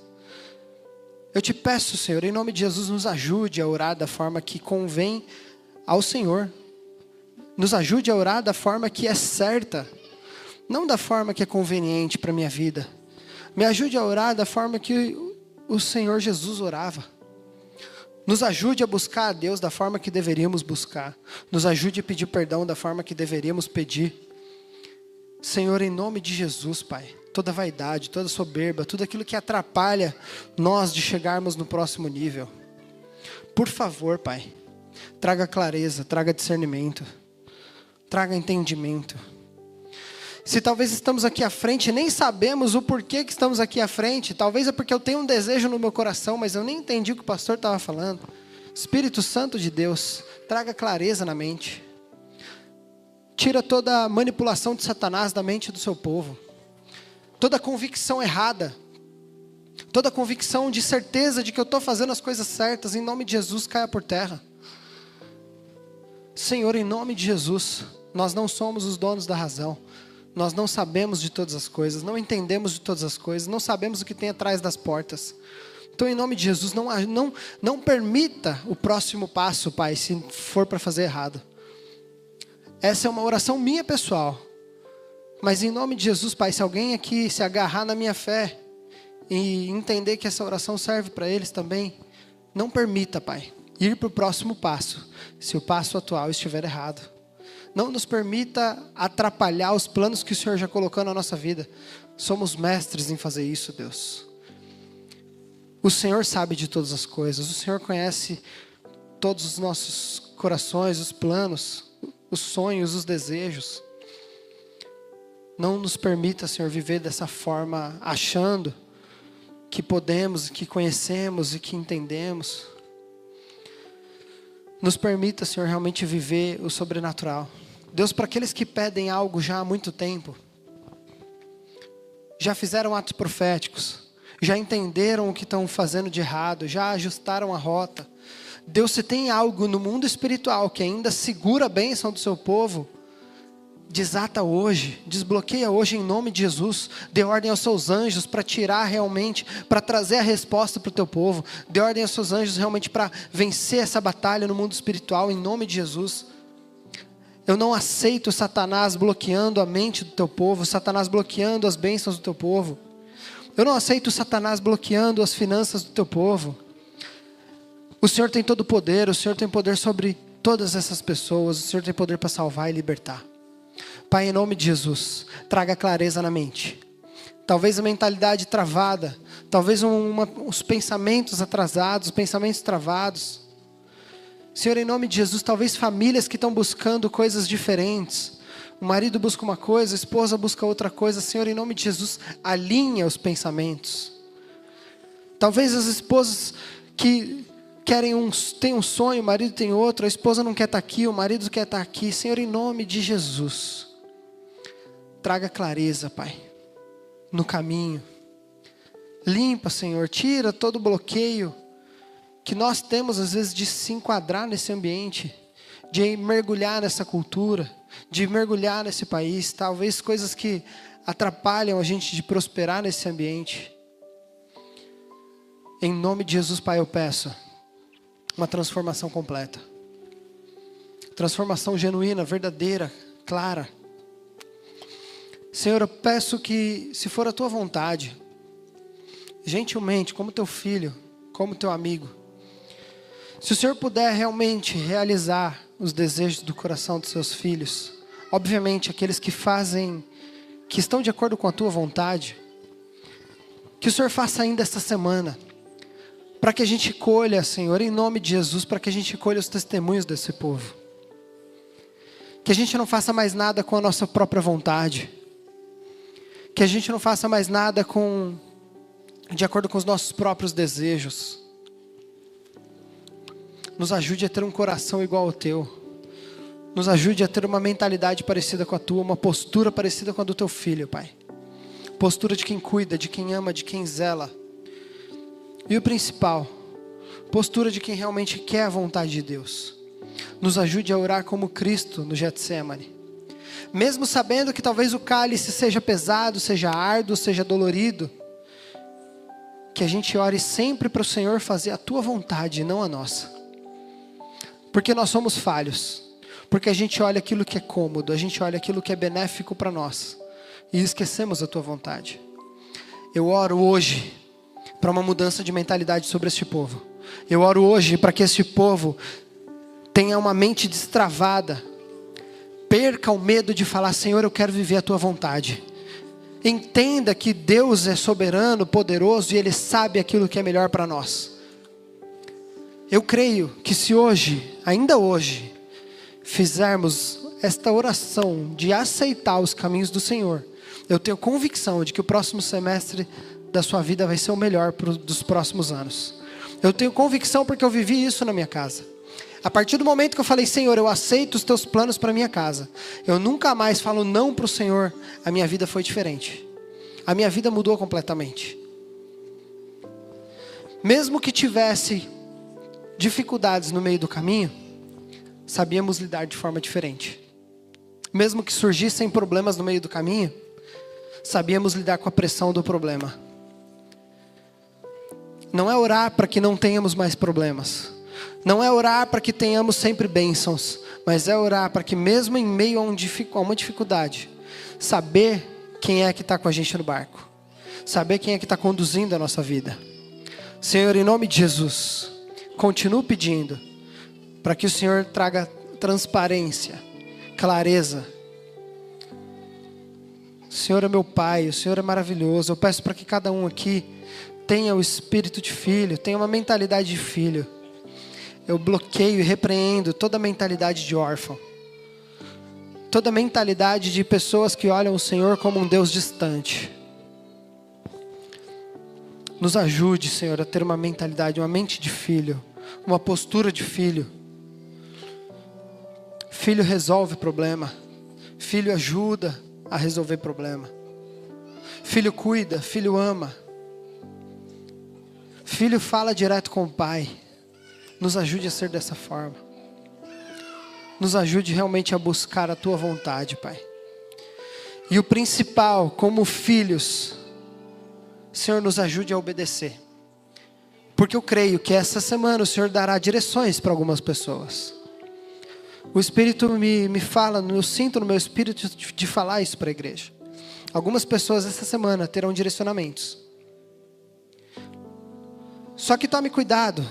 Eu te peço, Senhor, em nome de Jesus, nos ajude a orar da forma que convém ao Senhor. Nos ajude a orar da forma que é certa, não da forma que é conveniente para a minha vida. Me ajude a orar da forma que o Senhor Jesus orava. Nos ajude a buscar a Deus da forma que deveríamos buscar. Nos ajude a pedir perdão da forma que deveríamos pedir. Senhor, em nome de Jesus, Pai, toda vaidade, toda soberba, tudo aquilo que atrapalha nós de chegarmos no próximo nível. Por favor, Pai, traga clareza, traga discernimento. Traga entendimento. Se talvez estamos aqui à frente e nem sabemos o porquê que estamos aqui à frente, talvez é porque eu tenho um desejo no meu coração, mas eu nem entendi o que o pastor estava falando. Espírito Santo de Deus, traga clareza na mente. Tira toda a manipulação de Satanás da mente do seu povo. Toda convicção errada. Toda convicção de certeza de que eu estou fazendo as coisas certas, em nome de Jesus, caia por terra. Senhor, em nome de Jesus, nós não somos os donos da razão. Nós não sabemos de todas as coisas, não entendemos de todas as coisas, não sabemos o que tem atrás das portas. Então, em nome de Jesus, não permita o próximo passo, Pai, se for para fazer errado. Essa é uma oração minha pessoal. Mas em nome de Jesus, Pai, se alguém aqui se agarrar na minha fé e entender que essa oração serve para eles também, não permita, Pai, ir para o próximo passo, se o passo atual estiver errado. Não nos permita atrapalhar os planos que o Senhor já colocou na nossa vida. Somos mestres em fazer isso, Deus. O Senhor sabe de todas as coisas. O Senhor conhece todos os nossos corações, os planos, os sonhos, os desejos. Não nos permita, Senhor, viver dessa forma, achando que podemos, que conhecemos e que entendemos. Nos permita, Senhor, realmente viver o sobrenatural. Deus, para aqueles que pedem algo já há muito tempo, já fizeram atos proféticos, já entenderam o que estão fazendo de errado, já ajustaram a rota. Deus, se tem algo no mundo espiritual que ainda segura a bênção do seu povo, desata hoje, desbloqueia hoje em nome de Jesus. Dê ordem aos seus anjos para tirar realmente, para trazer a resposta para o teu povo. Dê ordem aos seus anjos realmente para vencer essa batalha no mundo espiritual em nome de Jesus. Eu não aceito Satanás bloqueando a mente do teu povo, Satanás bloqueando as bênçãos do teu povo. Eu não aceito Satanás bloqueando as finanças do teu povo. O Senhor tem todo o poder, o Senhor tem poder sobre todas essas pessoas, o Senhor tem poder para salvar e libertar. Pai, em nome de Jesus, traga clareza na mente. Talvez a mentalidade travada, talvez os pensamentos atrasados, pensamentos travados. Senhor, em nome de Jesus, talvez famílias que estão buscando coisas diferentes. O marido busca uma coisa, a esposa busca outra coisa. Senhor, em nome de Jesus, alinha os pensamentos. Talvez as esposas que têm um sonho, o marido tem outro, a esposa não quer estar aqui, o marido quer estar aqui. Senhor, em nome de Jesus, traga clareza, Pai, no caminho. Limpa, Senhor, tira todo o bloqueio que nós temos às vezes de se enquadrar nesse ambiente, de mergulhar nessa cultura, de mergulhar nesse país, talvez coisas que atrapalham a gente de prosperar nesse ambiente. Em nome de Jesus, Pai, eu peço uma transformação completa. Transformação genuína, verdadeira, clara. Senhor, eu peço que, se for a Tua vontade, gentilmente, como Teu filho, como Teu amigo, se o Senhor puder realmente realizar os desejos do coração dos Seus filhos, obviamente aqueles que estão de acordo com a Tua vontade, que o Senhor faça ainda esta semana, para que a gente colha, Senhor, em nome de Jesus, para que a gente colha os testemunhos desse povo. Que a gente não faça mais nada com a nossa própria vontade. Que a gente não faça mais nada de acordo com os nossos próprios desejos. Nos ajude a ter um coração igual ao Teu. Nos ajude a ter uma mentalidade parecida com a Tua, uma postura parecida com a do Teu Filho, Pai. Postura de quem cuida, de quem ama, de quem zela. E o principal, postura de quem realmente quer a vontade de Deus. Nos ajude a orar como Cristo no Getsemane. Mesmo sabendo que talvez o cálice seja pesado, seja árduo, seja dolorido, que a gente ore sempre para o Senhor fazer a Tua vontade, não a nossa. Porque nós somos falhos. Porque a gente olha aquilo que é cômodo, a gente olha aquilo que é benéfico para nós. E esquecemos a Tua vontade. Eu oro hoje para uma mudança de mentalidade sobre este povo. Eu oro hoje para que este povo tenha uma mente destravada. Perca o medo de falar: Senhor, eu quero viver a Tua vontade. Entenda que Deus é soberano, poderoso e Ele sabe aquilo que é melhor para nós. Eu creio que se hoje, ainda hoje, fizermos esta oração de aceitar os caminhos do Senhor, eu tenho convicção de que o próximo semestre da sua vida vai ser o melhor dos próximos anos. Eu tenho convicção porque eu vivi isso na minha casa. A partir do momento que eu falei: Senhor, eu aceito os Teus planos para minha casa, eu nunca mais falo não para o Senhor, a minha vida foi diferente. A minha vida mudou completamente. Mesmo que tivesse dificuldades no meio do caminho, sabíamos lidar de forma diferente. Mesmo que surgissem problemas no meio do caminho, sabíamos lidar com a pressão do problema. Não é orar para que não tenhamos mais problemas. Não é orar para que tenhamos sempre bênçãos. Mas é orar para que mesmo em meio a uma dificuldade, saber quem é que está com a gente no barco. Saber quem é que está conduzindo a nossa vida. Senhor, em nome de Jesus, continuo pedindo para que o Senhor traga transparência, clareza. O Senhor é meu Pai, o Senhor é maravilhoso. Eu peço para que cada um aqui tenha o espírito de filho, tenha uma mentalidade de filho. Eu bloqueio e repreendo toda mentalidade de órfão. Toda mentalidade de pessoas que olham o Senhor como um Deus distante. Nos ajude, Senhor, a ter uma mentalidade, uma mente de filho, uma postura de filho. Filho resolve problema. Filho ajuda a resolver problema. Filho cuida, filho ama. Filho fala direto com o Pai. Nos ajude a ser dessa forma. Nos ajude realmente a buscar a Tua vontade, Pai. E o principal, como filhos, Senhor, nos ajude a obedecer. Porque eu creio que essa semana o Senhor dará direções para algumas pessoas. O Espírito me fala, eu sinto no meu espírito de falar isso para a igreja. Algumas pessoas essa semana terão direcionamentos. Só que tome cuidado,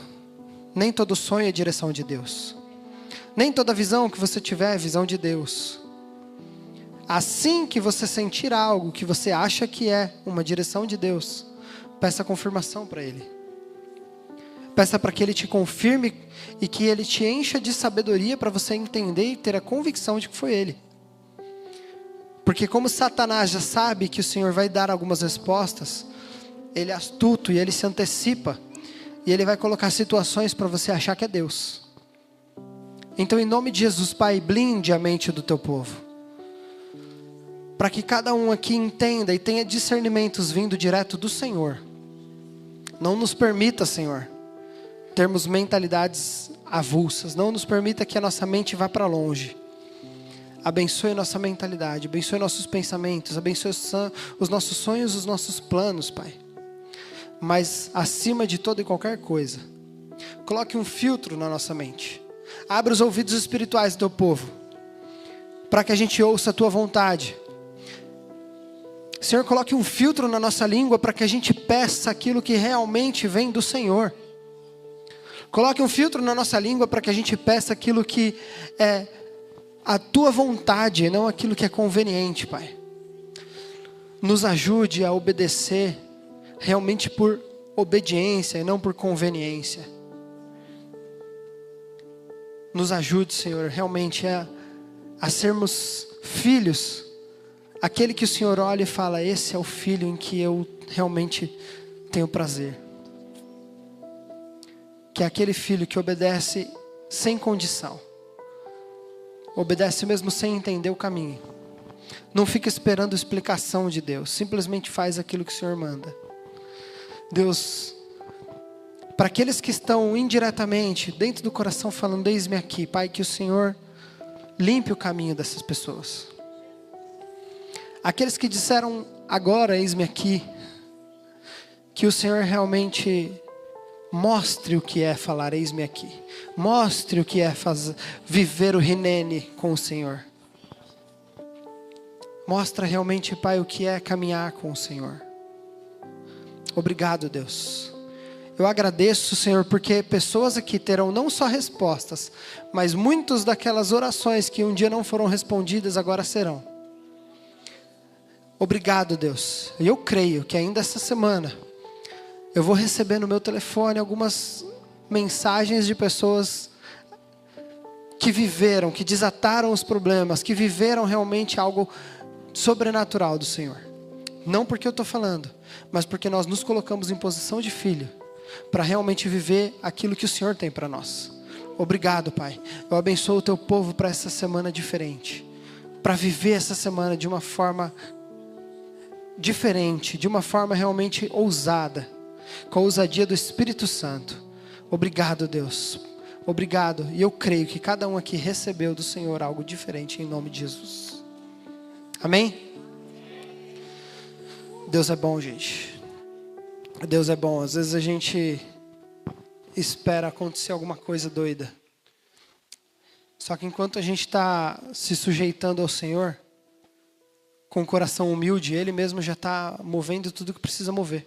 nem todo sonho é direção de Deus. Nem toda visão que você tiver é visão de Deus. Assim que você sentir algo que você acha que é uma direção de Deus, peça confirmação para Ele. Peça para que Ele te confirme e que Ele te encha de sabedoria para você entender e ter a convicção de que foi Ele. Porque como Satanás já sabe que o Senhor vai dar algumas respostas, ele é astuto e ele se antecipa. E ele vai colocar situações para você achar que é Deus. Então, em nome de Jesus, Pai, blinde a mente do teu povo. Para que cada um aqui entenda e tenha discernimentos vindo direto do Senhor. Não nos permita, Senhor, termos mentalidades avulsas. Não nos permita que a nossa mente vá para longe. Abençoe nossa mentalidade, abençoe nossos pensamentos, abençoe os nossos sonhos, os nossos planos, Pai. Mas acima de toda e qualquer coisa, coloque um filtro na nossa mente. Abra os ouvidos espirituais do teu povo, para que a gente ouça a tua vontade. Senhor, coloque um filtro na nossa língua, para que a gente peça aquilo que realmente vem do Senhor. Coloque um filtro na nossa língua, para que a gente peça aquilo que é a tua vontade, não aquilo que é conveniente, Pai. Nos ajude a obedecer realmente por obediência e não por conveniência. Nos ajude, Senhor, realmente a sermos filhos. Aquele que o Senhor olha e fala, esse é o filho em que eu realmente tenho prazer. Que é aquele filho que obedece sem condição. Obedece mesmo sem entender o caminho. Não fica esperando explicação de Deus. Simplesmente faz aquilo que o Senhor manda. Deus, para aqueles que estão indiretamente dentro do coração falando, eis-me aqui, Pai, que o Senhor limpe o caminho dessas pessoas. Aqueles que disseram agora, eis-me aqui, que o Senhor realmente mostre o que é falar, eis-me aqui. Mostre o que é viver o Rinene com o Senhor. Mostra realmente, Pai, o que é caminhar com o Senhor. Obrigado, Deus. Eu agradeço, Senhor, porque pessoas aqui terão não só respostas, mas muitas daquelas orações que um dia não foram respondidas, agora serão. Obrigado, Deus. E eu creio que ainda essa semana eu vou receber no meu telefone algumas mensagens de pessoas que viveram, que desataram os problemas, que viveram realmente algo sobrenatural do Senhor. Não porque eu estou falando, mas porque nós nos colocamos em posição de filho, para realmente viver aquilo que o Senhor tem para nós. Obrigado, Pai. Eu abençoo o teu povo para essa semana diferente, para viver essa semana de uma forma diferente, de uma forma realmente ousada, com a ousadia do Espírito Santo. Obrigado, Deus. Obrigado. E eu creio que cada um aqui recebeu do Senhor algo diferente em nome de Jesus. Amém? Deus é bom, gente. Deus é bom. Às vezes a gente espera acontecer alguma coisa doida. Só que enquanto a gente está se sujeitando ao Senhor, com o coração humilde, Ele mesmo já está movendo tudo que precisa mover.